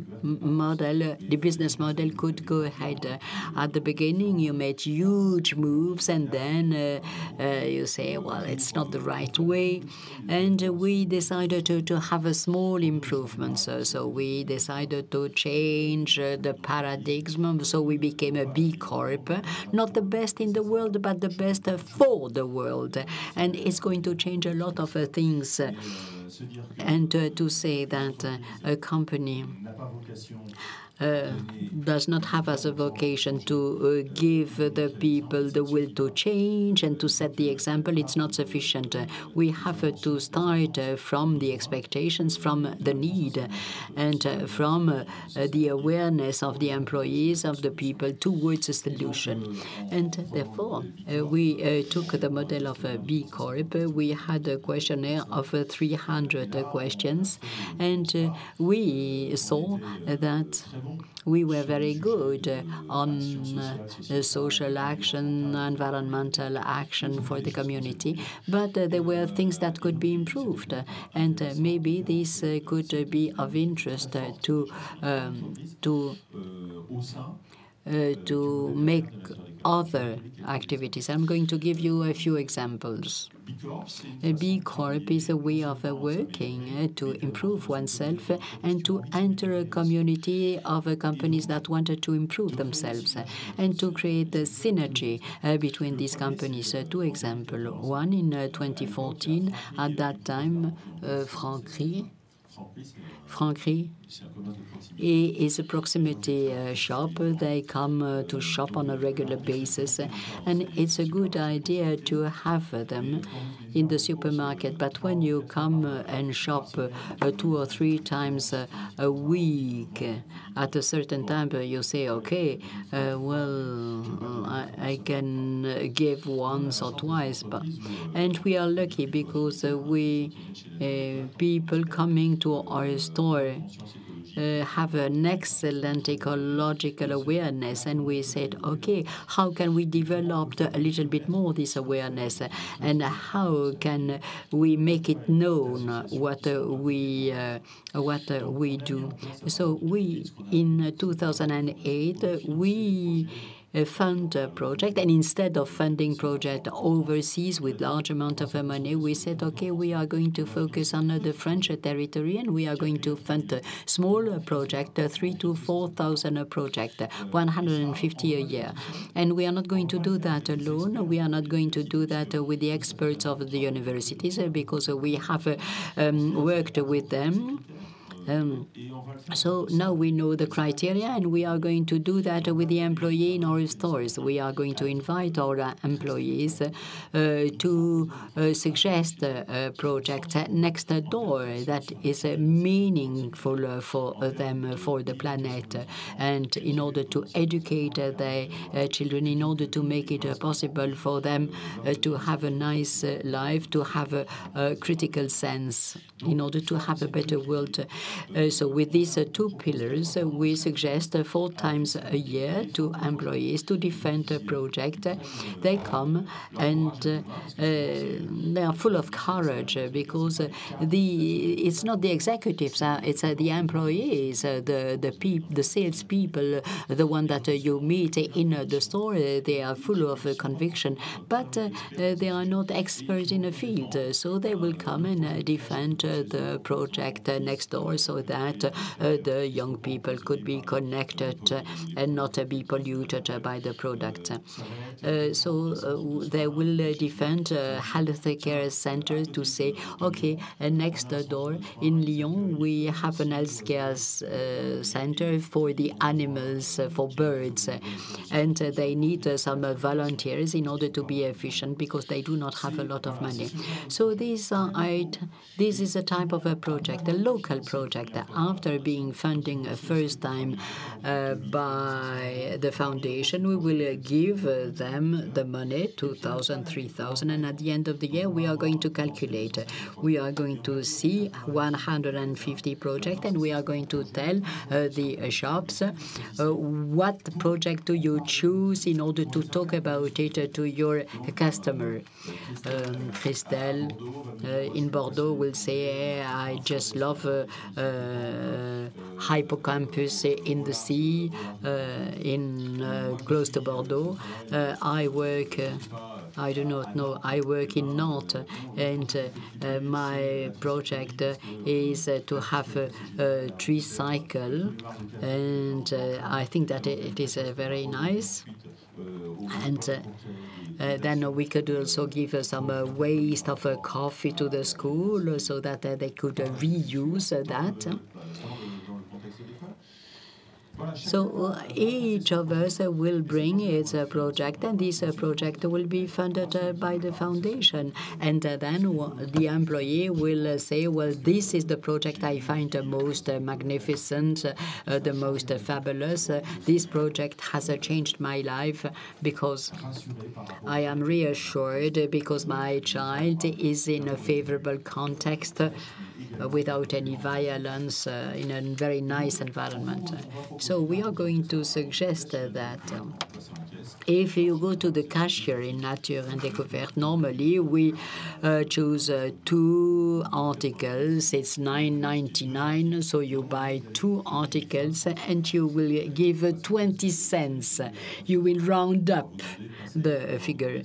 business model could go ahead. At the beginning, you made huge moves, and then you say, well, it's not the right way, and we decided to have a small improvement. So we decided to change the paradigm. So we became a B Corp, not the best in the world, but the best for the world, and it's going to change a lot of things. And to say that a company does not have as a vocation to give the people the will to change and to set the example, it's not sufficient. We have to start from the expectations, from the need, and from the awareness of the employees, of the people, towards a solution. And therefore, we took the model of a B Corp. We had a questionnaire of 300 questions, and we saw that we were very good on social action, environmental action for the community, but there were things that could be improved, and maybe this could be of interest to make other activities. I'm going to give you a few examples. A B Corp is a way of working to improve oneself and to enter a community of companies that wanted to improve themselves and to create the synergy between these companies. Two examples. One in 2014, at that time, Franprix is a proximity shop. They come to shop on a regular basis, and it's a good idea to have them in the supermarket. But when you come and shop 2 or 3 times a week, at a certain time you say, okay, I can give once or twice. And we are lucky because people coming to our store have an excellent ecological awareness, and we said, okay, how can we develop a little bit more this awareness, and how can we make it known what we do? So in 2008 we fund a project, and instead of funding project overseas with large amount of money, we said, okay, we are going to focus on the French territory, and we are going to fund a small project, 3,000 to 4,000 project, 150 a year. And we are not going to do that alone. We are not going to do that with the experts of the universities, because we have worked with them. So now we know the criteria, and we are going to do that with the employee in our stores. We are going to invite our employees to suggest a project next door that is meaningful for them, for the planet, and in order to educate their children, in order to make it possible for them to have a nice life, to have a critical sense, in order to have a better world. So with these 2 pillars, we suggest 4 times a year to employees to defend a project. They come and they are full of courage, because it's not the executives, it's the employees, the salespeople, the one that you meet in the store. They are full of conviction, but they are not experts in a field, so they will come and defend the project next door, so that the young people could be connected and not be polluted by the product. So they will defend healthcare centers to say, okay, next door in Lyon we have an healthcare center for the animals, for birds, and they need some volunteers in order to be efficient, because they do not have a lot of money. So this is a type of a project, a local project. After being funding a first time by the foundation, we will give them the money, 2,000, 3,000, and at the end of the year we are going to calculate. We are going to see 150 projects, and we are going to tell the shops what project do you choose in order to talk about it to your customer. Christelle in Bordeaux will say, I just love hippocampus in the sea, close to Bordeaux. I work. I do not know. I work in Nantes, and my project is to have a tree cycle, and I think that it is very nice. And then we could also give some waste of coffee to the school, so that they could reuse that. So each of us will bring its project, and this project will be funded by the foundation. And then the employee will say, well, this is the project I find the most magnificent, the most fabulous. This project has changed my life, because I am reassured, because my child is in a favorable context, without any violence, in a very nice environment. So we are going to suggest that If you go to the cashier in Nature and Découverte, normally we choose 2 articles. It's $9.99, so you buy 2 articles and you will give 20 cents. You will round up the figure.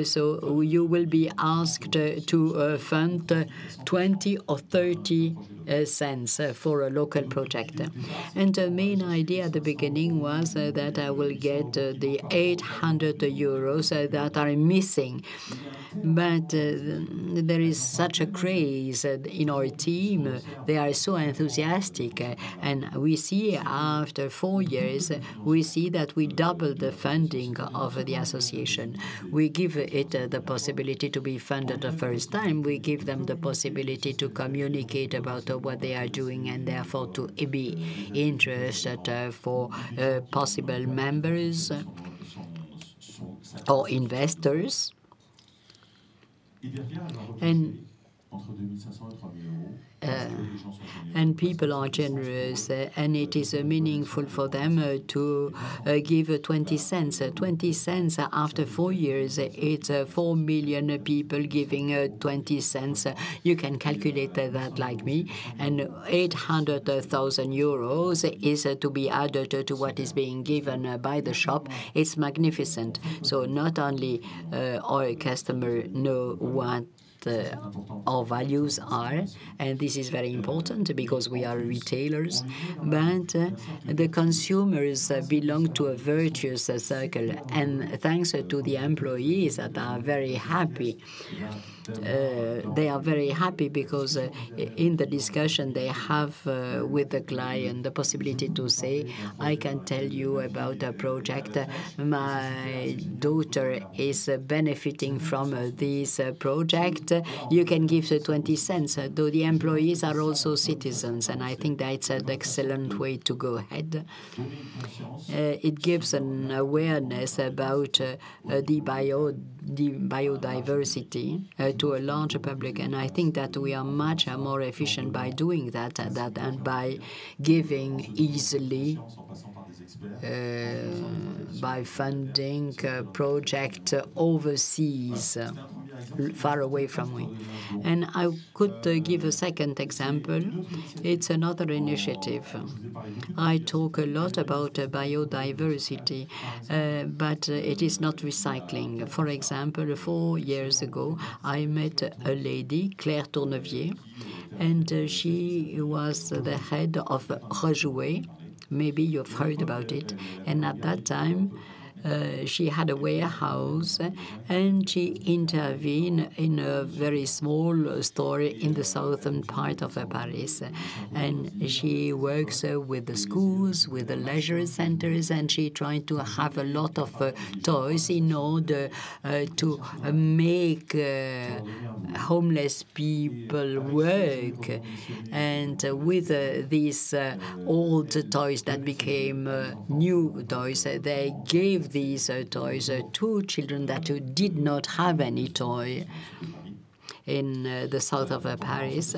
So you will be asked to fund 20 or 30 cents for a local project. And the main idea at the beginning was that I will get the 800 euros that are missing. But there is such a craze in our team. They are so enthusiastic. And we see after 4 years, we see that we double the funding of the association. We give it the possibility to be funded the first time. We give them the possibility to communicate about what they are doing and therefore to be interested for possible members or investors. And people are generous, and it is meaningful for them to give 20 cents. 20 cents after 4 years, it's 4 million people giving 20 cents. You can calculate that like me. And 800,000 euros is to be added to what is being given by the shop. It's magnificent. So not only our customer know what our values are, and this is very important because we are retailers, but the consumers belong to a virtuous circle, and thanks to the employees that are very happy. They are very happy because in the discussion they have with the client the possibility to say, I can tell you about a project. My daughter is benefiting from this project. You can give the 20 cents, though the employees are also citizens, and I think that's an excellent way to go ahead. It gives an awareness about the biodiversity to a larger public, and I think that we are much more efficient by doing that and by giving easily by funding project overseas, far away from me. And I could give a second example. It's another initiative. I talk a lot about biodiversity, but it is not recycling. For example, 4 years ago, I met a lady, Claire Tournevier, and she was the head of Rejouet. Maybe you've heard about it. And at that time, she had a warehouse, and she intervened in a very small store in the southern part of Paris. And she works with the schools, with the leisure centers, and she tried to have a lot of toys in order to make homeless people work. And with these old toys that became new toys, they gave these toys to children that did not have any toy in the south of Paris,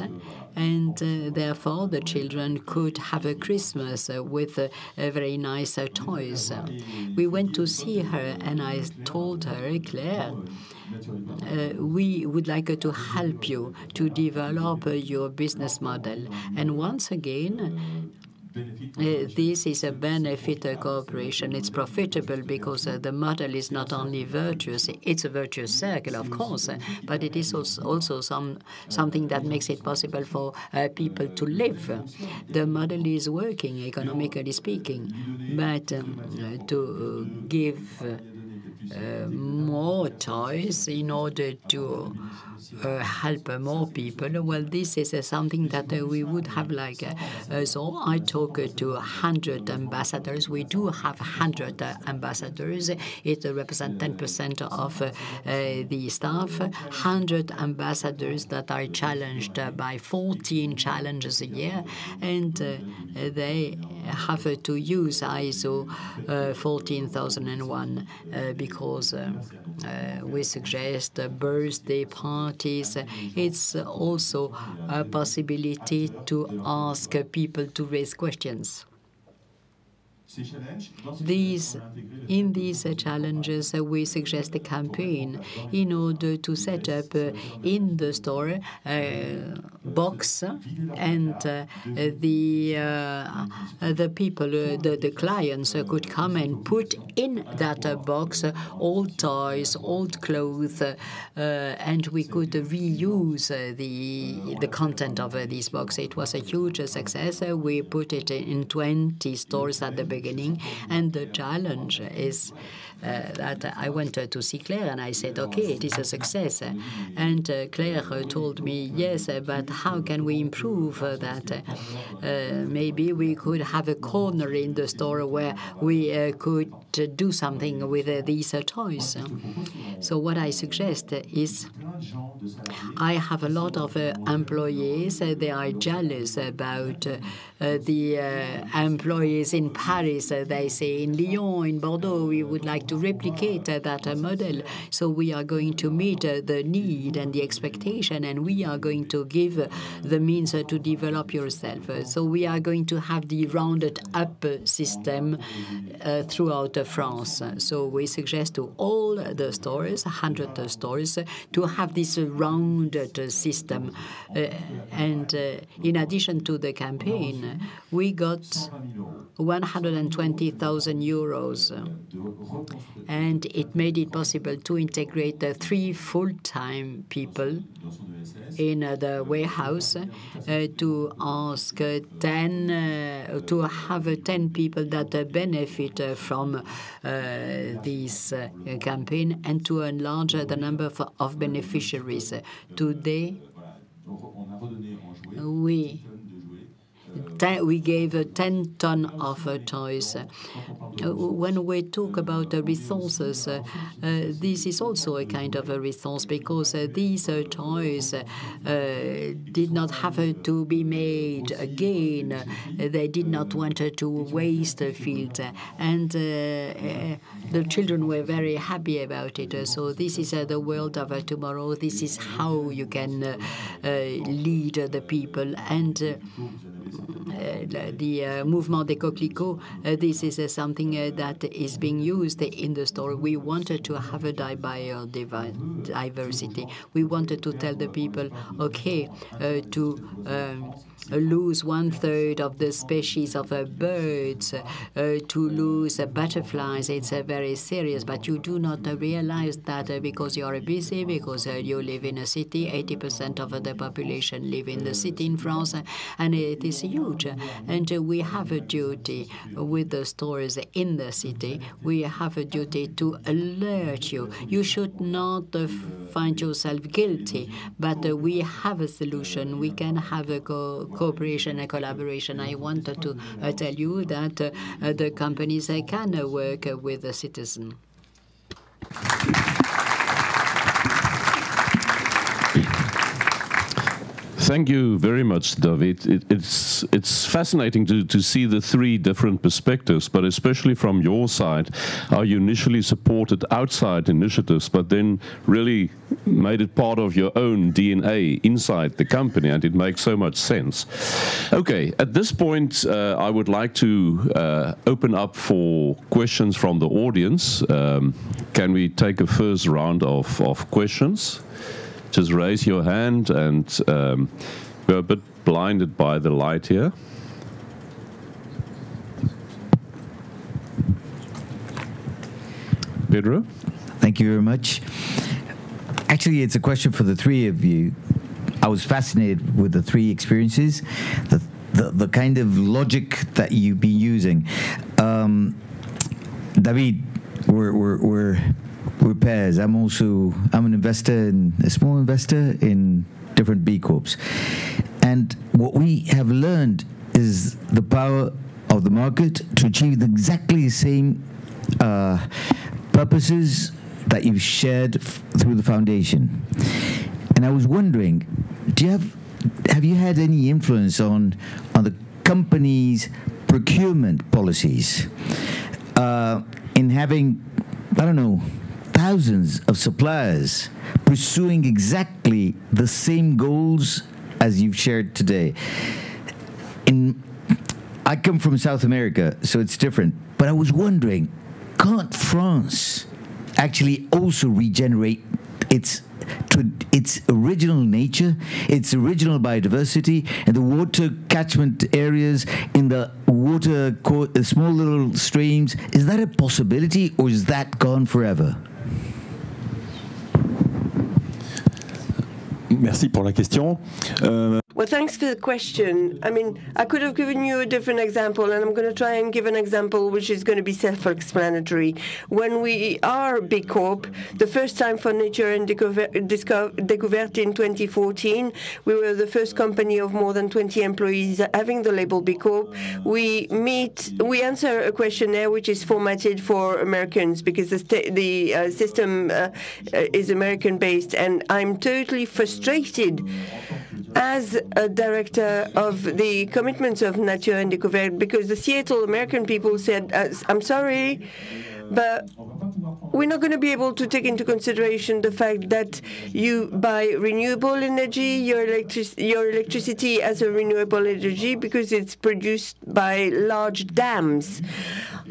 and therefore the children could have a Christmas with very nice toys. We went to see her, and I told her, Claire, we would like to help you to develop your business model. And once again, this is a benefit cooperation. It's profitable because the model is not only virtuous, it's a virtuous circle, of course, but it is also something that makes it possible for people to live. The model is working, economically speaking, but to give more toys in order to help more people, well, this is something that we would have like. So I talk to 100 ambassadors. We do have 100 ambassadors. It represents 10% of the staff. 100 ambassadors that are challenged by 14 challenges a year, and they have to use ISO 14001 because we suggest birthday parties. It's also a possibility to ask people to raise questions. In these challenges, we suggest a campaign in order to set up in the store a box, and the people, the clients could come and put in that box old toys, old clothes, and we could reuse the content of this box. It was a huge success. We put it in 20 stores at the beginning, and the challenge is that I went to see Claire and I said, okay, it is a success. And Claire told me, yes, but how can we improve that? Maybe we could have a corner in the store where we could do something with these toys. So what I suggest is, I have a lot of employees. They are jealous about the employees in Paris. They say in Lyon, in Bordeaux, we would like to replicate that model. So we are going to meet the need and the expectation, and we are going to give the means to develop yourself. So we are going to have the rounded up system throughout France. So we suggest to all the stores, 100 stores, to have this rounded system. And in addition to the campaign, we got 120,000 euros. And it made it possible to integrate 3 full-time people in the warehouse, to ask 10, to have 10 people that benefit from this campaign, and to enlarge the number of beneficiaries. Today, we gave 10 tons of toys. When we talk about resources, this is also a kind of a resource, because these toys did not have to be made again. They did not want to waste the field, and the children were very happy about it. So this is the world of tomorrow. This is how you can lead the people. And the Mouvement des Coquelicots, this is something that is being used in the store. We wanted to have a diversity. We wanted to tell the people, okay, to lose 1/3 of the species of birds, to lose butterflies, it's very serious. But you do not realize that because you are busy, because you live in a city. 80% of the population live in the city in France, and it is huge. And we have a duty with the stores in the city. We have a duty to alert you. You should not find yourself guilty, but we have a solution. We can have a cooperation and collaboration. I wanted to tell you that the companies can work with the citizen. Thank you very much, David. It's fascinating to see the 3 different perspectives, but especially from your side, how you initially supported outside initiatives, but then really made it part of your own DNA inside the company, and it makes so much sense. Okay, at this point, I would like to open up for questions from the audience. Can we take a first round of questions? Just raise your hand, and we're a bit blinded by the light here. Pedro? Thank you very much. Actually, it's a question for the 3 of you. I was fascinated with the 3 experiences, the kind of logic that you've been using. David, we're pairs. I'm an investor, a small investor in different B Corps. And what we have learned is the power of the market to achieve exactly the same purposes that you've shared through the foundation. And I was wondering, have you had any influence on the company's procurement policies in having, I don't know, thousands of suppliers pursuing exactly the same goals as you've shared today? I come from South America, so it's different. But I was wondering, can't France actually also regenerate its original nature, its original biodiversity, and the water catchment areas in the small little streams? Is that a possibility, or is that gone forever? Merci pour la question. Well, thanks for the question. I mean, I could have given you a different example, and I'm going to try and give an example which is going to be self-explanatory. When we are B Corp, the first time for Nature and Découverte in 2014, we were the first company of more than 20 employees having the label B Corp. We answer a questionnaire which is formatted for Americans because the system is American-based, and I'm totally frustrated as a director of the commitments of Nature and Découverte, because the Seattle American people said, I'm sorry, but we're not going to be able to take into consideration the fact that you buy renewable energy, your electricity as a renewable energy, because it's produced by large dams.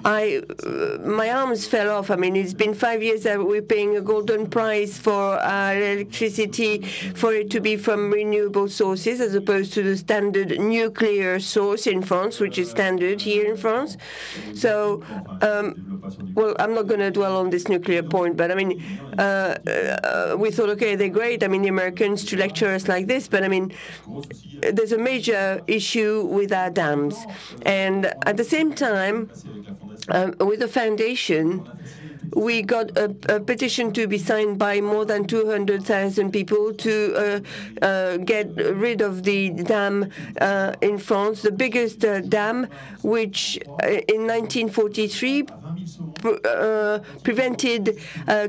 My arms fell off. I mean, it's been 5 years that we're paying a golden price for our electricity for it to be from renewable sources as opposed to the standard nuclear source in France, which is standard here in France. So, well, I'm not going to dwell on this nuclear point, but I mean, we thought, okay, they're great. I mean, the Americans to lecture us like this, but I mean, there's a major issue with our dams. And at the same time, with the foundation, we got a petition to be signed by more than 200,000 people to get rid of the dam in France, the biggest dam, which in 1943 prevented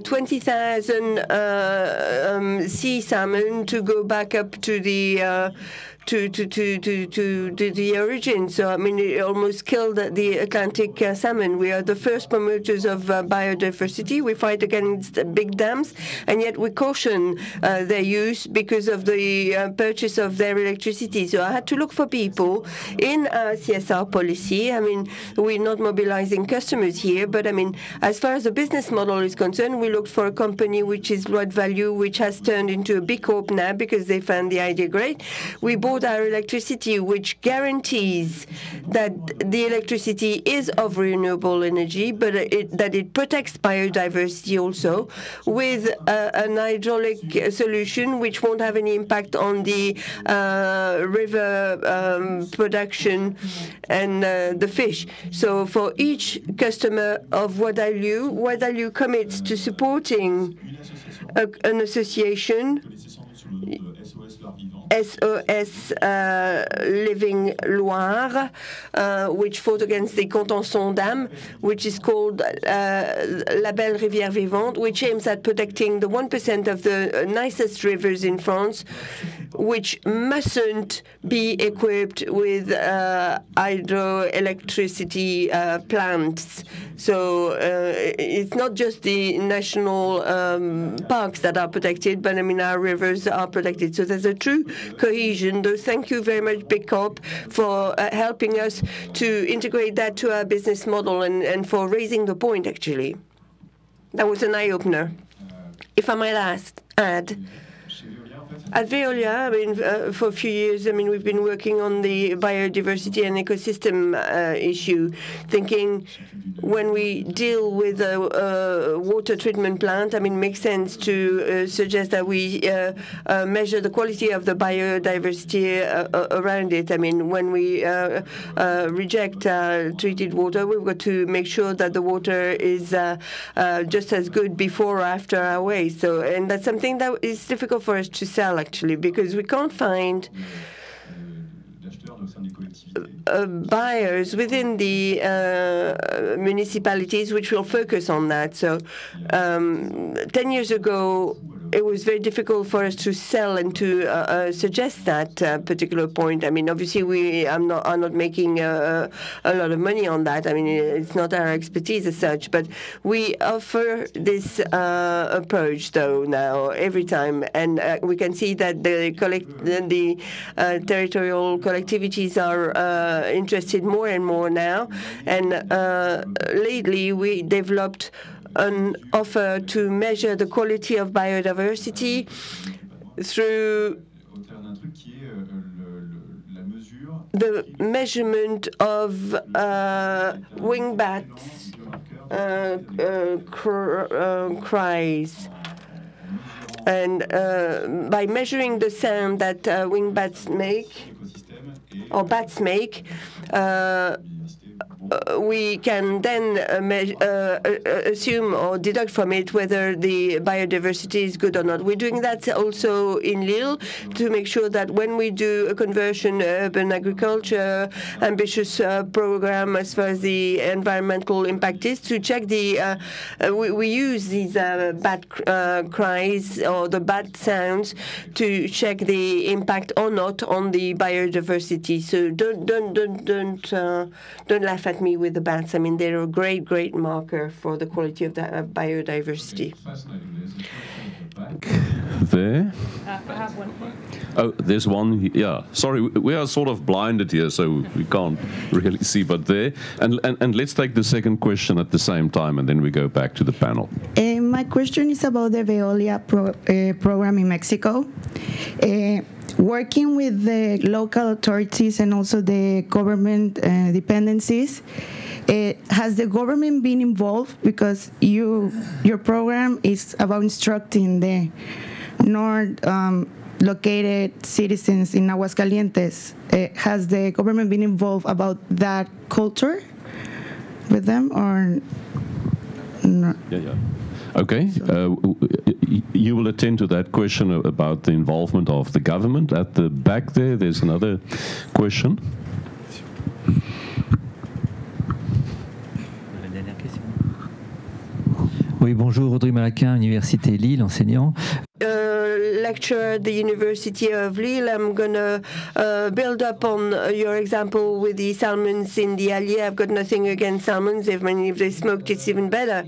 20,000 sea salmon to go back up to the to the origin. So, I mean, it almost killed the Atlantic salmon. We are the first promoters of biodiversity. We fight against big dams, and yet we caution their use because of the purchase of their electricity. So I had to look for people in our CSR policy. I mean, we're not mobilizing customers here, but I mean, as far as the business model is concerned, we looked for a company which is Blood Value, which has turned into a B Corp now because they found the idea great. We bought our electricity, which guarantees that the electricity is of renewable energy, but that it protects biodiversity also, with an hydraulic solution which won't have any impact on the river production and the fish. So for each customer of Value commits to supporting an association, SOS Living Loire, which fought against the Contenson Dam, which is called La Belle Rivière Vivante, which aims at protecting the 1% of the nicest rivers in France, which mustn't be equipped with hydroelectricity plants. So it's not just the national parks that are protected, but I mean our rivers are protected. So there's a true cohesion. So thank you very much, Big Corp, for helping us to integrate that to our business model and for raising the point, actually. That was an eye-opener. If I might add, at Veolia, I mean, for a few years, I mean, we've been working on the biodiversity and ecosystem issue, thinking when we deal with a water treatment plant, I mean, it makes sense to suggest that we measure the quality of the biodiversity around it. I mean, when we reject treated water, we've got to make sure that the water is just as good before or after our waste. So, and that's something that is difficult for us to sell, actually, because we can't find buyers within the municipalities which will focus on that. So 10 years ago, it was very difficult for us to sell and to suggest that particular point. I mean, obviously, I'm not making a lot of money on that. I mean, it's not our expertise as such, but we offer this approach, though, now every time, and we can see that the territorial collectivities are interested more and more now. And lately, we developed an offer to measure the quality of biodiversity through the measurement of wingbats' cries. And by measuring the sound that wingbats make, or bats make, we can then assume or deduct from it whether the biodiversity is good or not. We're doing that also in Lille to make sure that when we do a conversion, urban agriculture, ambitious program as far as the environmental impact is, to check the, we use these bat cries or the bat sounds to check the impact or not on the biodiversity. So don't laugh at me with the bats. I mean, they're a great marker for the quality of the biodiversity. There? I have one. Oh, there's one. Yeah, sorry, we are sort of blinded here, so we can't really see. But there, and let's take the second question at the same time, and then we go back to the panel. My question is about the Veolia program in Mexico. Working with the local authorities and also the government dependencies, has the government been involved? Because your program is about instructing the north located citizens in Aguascalientes. Has the government been involved about that culture with them or not? Yeah. Okay, you will attend to that question about the involvement of the government. At the back there, there's another question. Oui, bonjour, Audrey Malaquin, Université Lille, enseignant. Lecturer at the University of Lille. I'm going to build up on your example with the salmons in the Allier. I've got nothing against salmons. If they smoked, it's even better.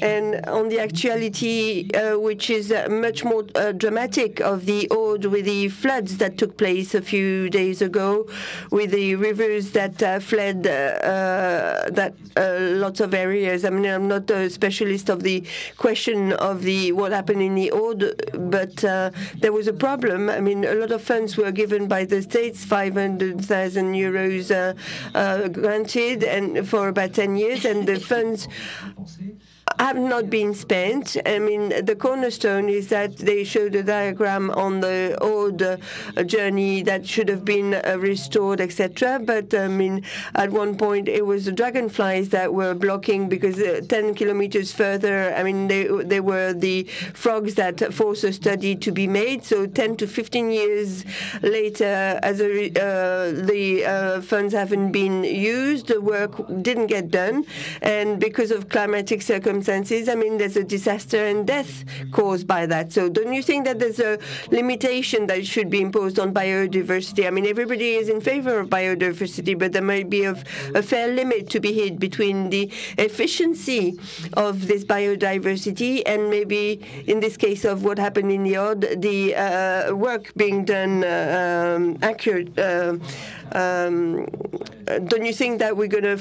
And on the actuality, which is much more dramatic, of the Aude with the floods that took place a few days ago, with the rivers that fled lots of areas. I mean, I'm not a specialist of the question of what happened in the Aude, but there was a problem. I mean, a lot of funds were given by the states, 500,000 euros granted, and for about 10 years, and the funds have not been spent. I mean, the cornerstone is that they showed a diagram on the Aude journey that should have been restored, etc. But I mean, at one point it was the dragonflies that were blocking, because 10 kilometers further, I mean, they were the frogs that forced a study to be made. So 10 to 15 years later, as the funds haven't been used, the work didn't get done, and because of climatic circumstances, I mean, there's a disaster and death caused by that. So don't you think that there's a limitation that should be imposed on biodiversity? I mean, everybody is in favor of biodiversity, but there might be a fair limit to be hit between the efficiency of this biodiversity and maybe, in this case of what happened in the Aude, the work being done accurate. Don't you think that we're going to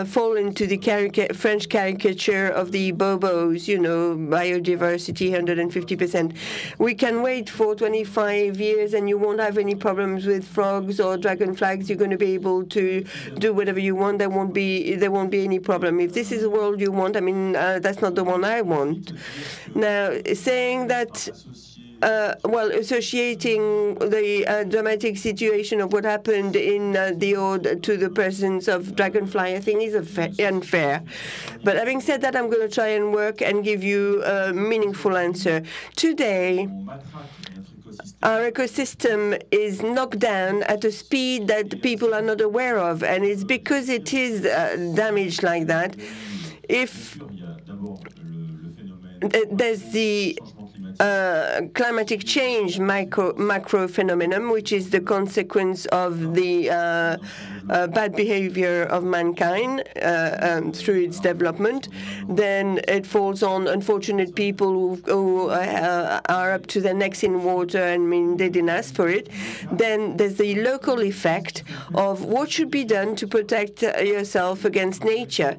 fall into the French caricature of the bobos, you know, biodiversity 150%? We can wait for 25 years and you won't have any problems with frogs or dragonflies. You're going to be able to do whatever you want. There won't be any problem. If this is the world you want, I mean, that's not the one I want. Now, saying that associating the dramatic situation of what happened in the Aude to the presence of dragonfly, I think is unfair. But having said that, I'm going to try and work and give you a meaningful answer. Today, our ecosystem is knocked down at a speed that people are not aware of, and it's because it is damaged like that. If there's the climatic change macro phenomenon, which is the consequence of the bad behavior of mankind through its development. Then it falls on unfortunate people who are up to their necks in water, and I mean, they didn't ask for it. Then there's the local effect of what should be done to protect yourself against nature.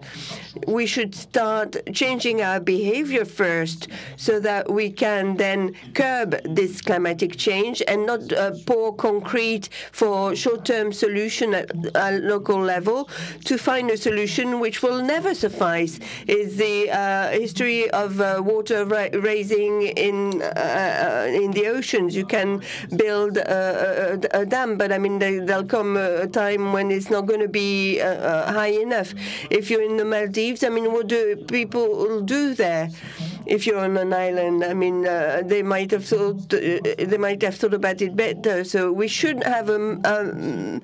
We should start changing our behavior first so that we can then curb this climatic change and not pour concrete for short-term solution at a local level to find a solution which will never suffice. Is the history of water raising in the oceans. You can build a dam, but I mean there'll come a time when it's not going to be high enough. If you're in the Maldives, I mean, what do people do there? If you're on an island, I mean, they might have thought about it better. So we should have a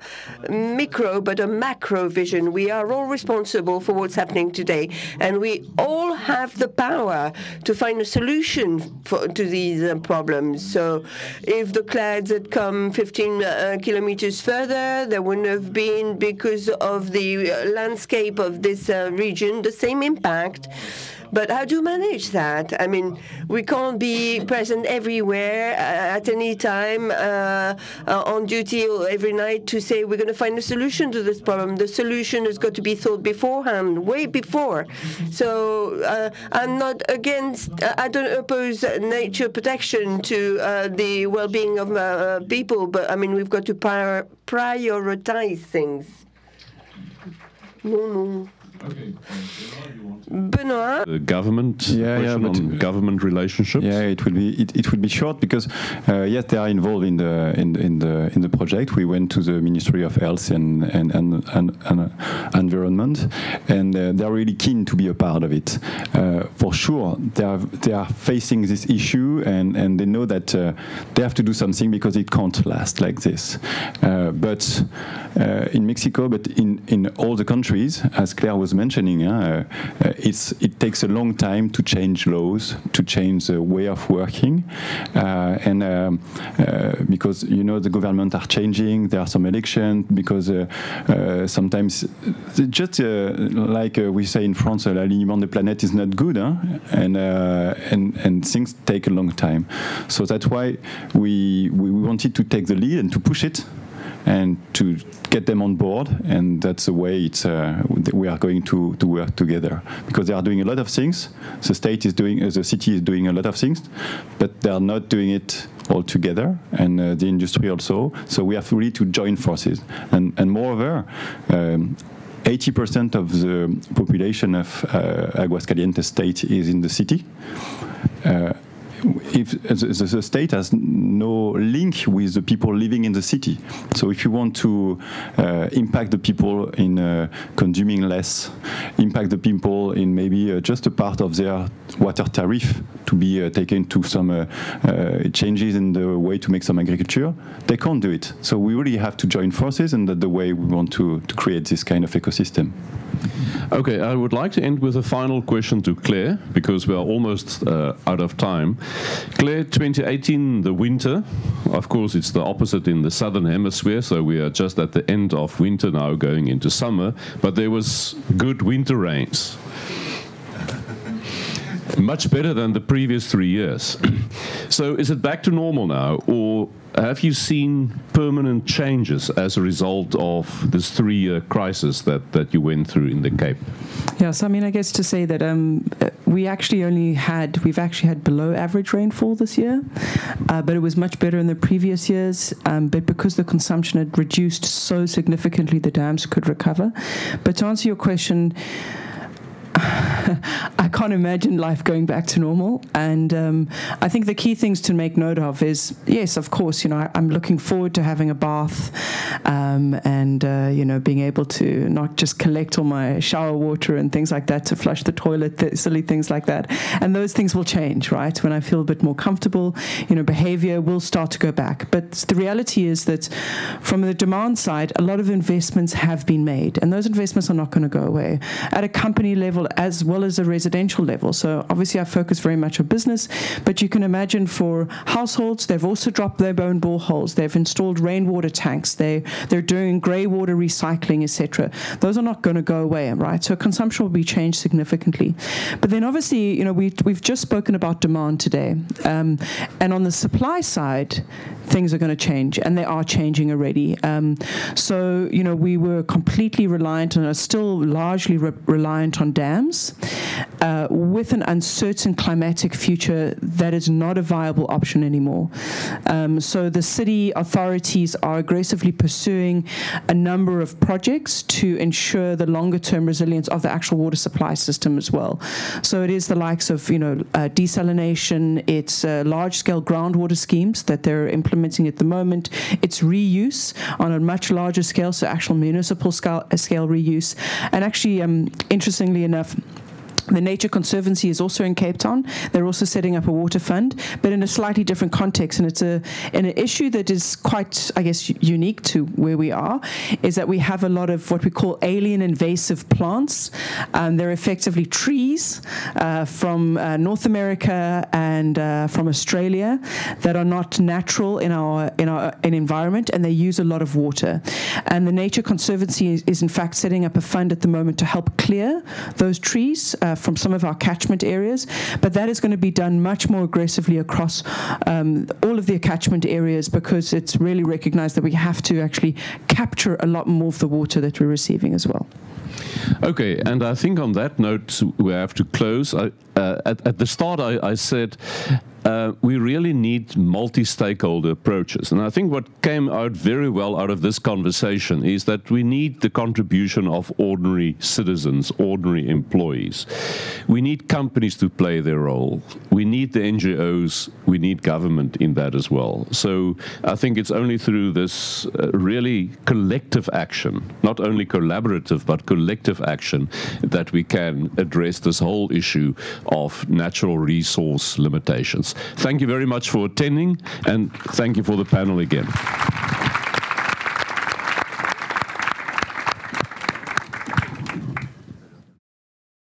micro but a macro vision. We are all responsible for what's happening today, and we all have the power to find a solution to these problems. So if the clouds had come 15 kilometers further, there wouldn't have been, because of the landscape of this region, the same impact. But how do you manage that? I mean, we can't be present everywhere at any time on duty every night to say we're going to find a solution to this problem. The solution has got to be thought beforehand, way before. So I'm not against, I don't oppose nature protection to the well-being of people, but I mean, we've got to prioritize things. No. Okay. Benoit? The government question on government relationships. Yeah, it would be short because yes, they are involved in the project. We went to the Ministry of Health and Environment, and they are really keen to be a part of it. For sure, they are facing this issue, and they know that they have to do something because it can't last like this. But in Mexico, but in all the countries, as Claire was mentioning, it takes a long time to change laws, to change the way of working, and because the government are changing. There are some elections because sometimes just like we say in France, l'alignement de planète is not good, and things take a long time. So that's why we wanted to take the lead and to push it, and to get them on board, and that's the way we are going to work together, because they are doing a lot of things. The city is doing a lot of things, but they are not doing it all together, and the industry also. So we have really to join forces, and moreover, 80% of the population of Aguascalientes state is in the city. If the state has no link with the people living in the city. So if you want to impact the people in consuming less, impact the people in maybe just a part of their water tariff to be taken to some changes in the way to make some agriculture, they can't do it. So we really have to join forces, and that's the way we want to create this kind of ecosystem. Okay, I would like to end with a final question to Claire, because we are almost out of time. Claire, 2018, the winter, of course, it's the opposite in the southern hemisphere, so we are just at the end of winter now, going into summer, but there was good winter rains. Much better than the previous 3 years. So is it back to normal now, or have you seen permanent changes as a result of this 3-year crisis that you went through in the Cape? Yeah, so I mean, I guess to say that we've actually had below average rainfall this year, but it was much better in the previous years. But because the consumption had reduced so significantly, the dams could recover. But to answer your question, I can't imagine life going back to normal, and I think the key things to make note of is, yes, of course, I'm looking forward to having a bath, and being able to not just collect all my shower water and things like that to flush the toilet, silly things like that, and those things will change, right? When I feel a bit more comfortable, behavior will start to go back. But the reality is that from the demand side, a lot of investments have been made, and those investments are not going to go away. At a company level as well well as a residential level. So obviously I focus very much on business, but you can imagine for households, they've also dropped their own boreholes. They've installed rainwater tanks. They're doing grey water recycling, etc. Those are not going to go away, right? So consumption will be changed significantly. But then obviously, we've just spoken about demand today. And on the supply side, things are going to change, and they are changing already. So, we were completely reliant and are still largely reliant on dams. With an uncertain climatic future, that is not a viable option anymore. So the city authorities are aggressively pursuing a number of projects to ensure the longer-term resilience of the actual water supply system as well. So it is the likes of, desalination, it's large-scale groundwater schemes that they're implementing at the moment, it's reuse on a much larger scale, so actual municipal scale reuse. And actually, interestingly enough, the Nature Conservancy is also in Cape Town. They're also setting up a water fund, but in a slightly different context. And it's an issue that is quite, I guess, unique to where we are, is that we have a lot of what we call alien invasive plants. They're effectively trees from North America and from Australia that are not natural in our environment, and they use a lot of water. And the Nature Conservancy is in fact setting up a fund at the moment to help clear those trees from some of our catchment areas, but that is going to be done much more aggressively across all of the catchment areas, because it's really recognized that we have to actually capture a lot more of the water that we're receiving as well. Okay, and I think on that note we have to close. At the start I said we really need multi-stakeholder approaches. And I think what came out very well out of this conversation is that we need the contribution of ordinary citizens, ordinary employees. We need companies to play their role. We need the NGOs. We need government in that as well. So I think it's only through this really collective action, not only collaborative, but collective action, that we can address this whole issue of natural resource limitations. Thank you very much for attending, and thank you for the panel again.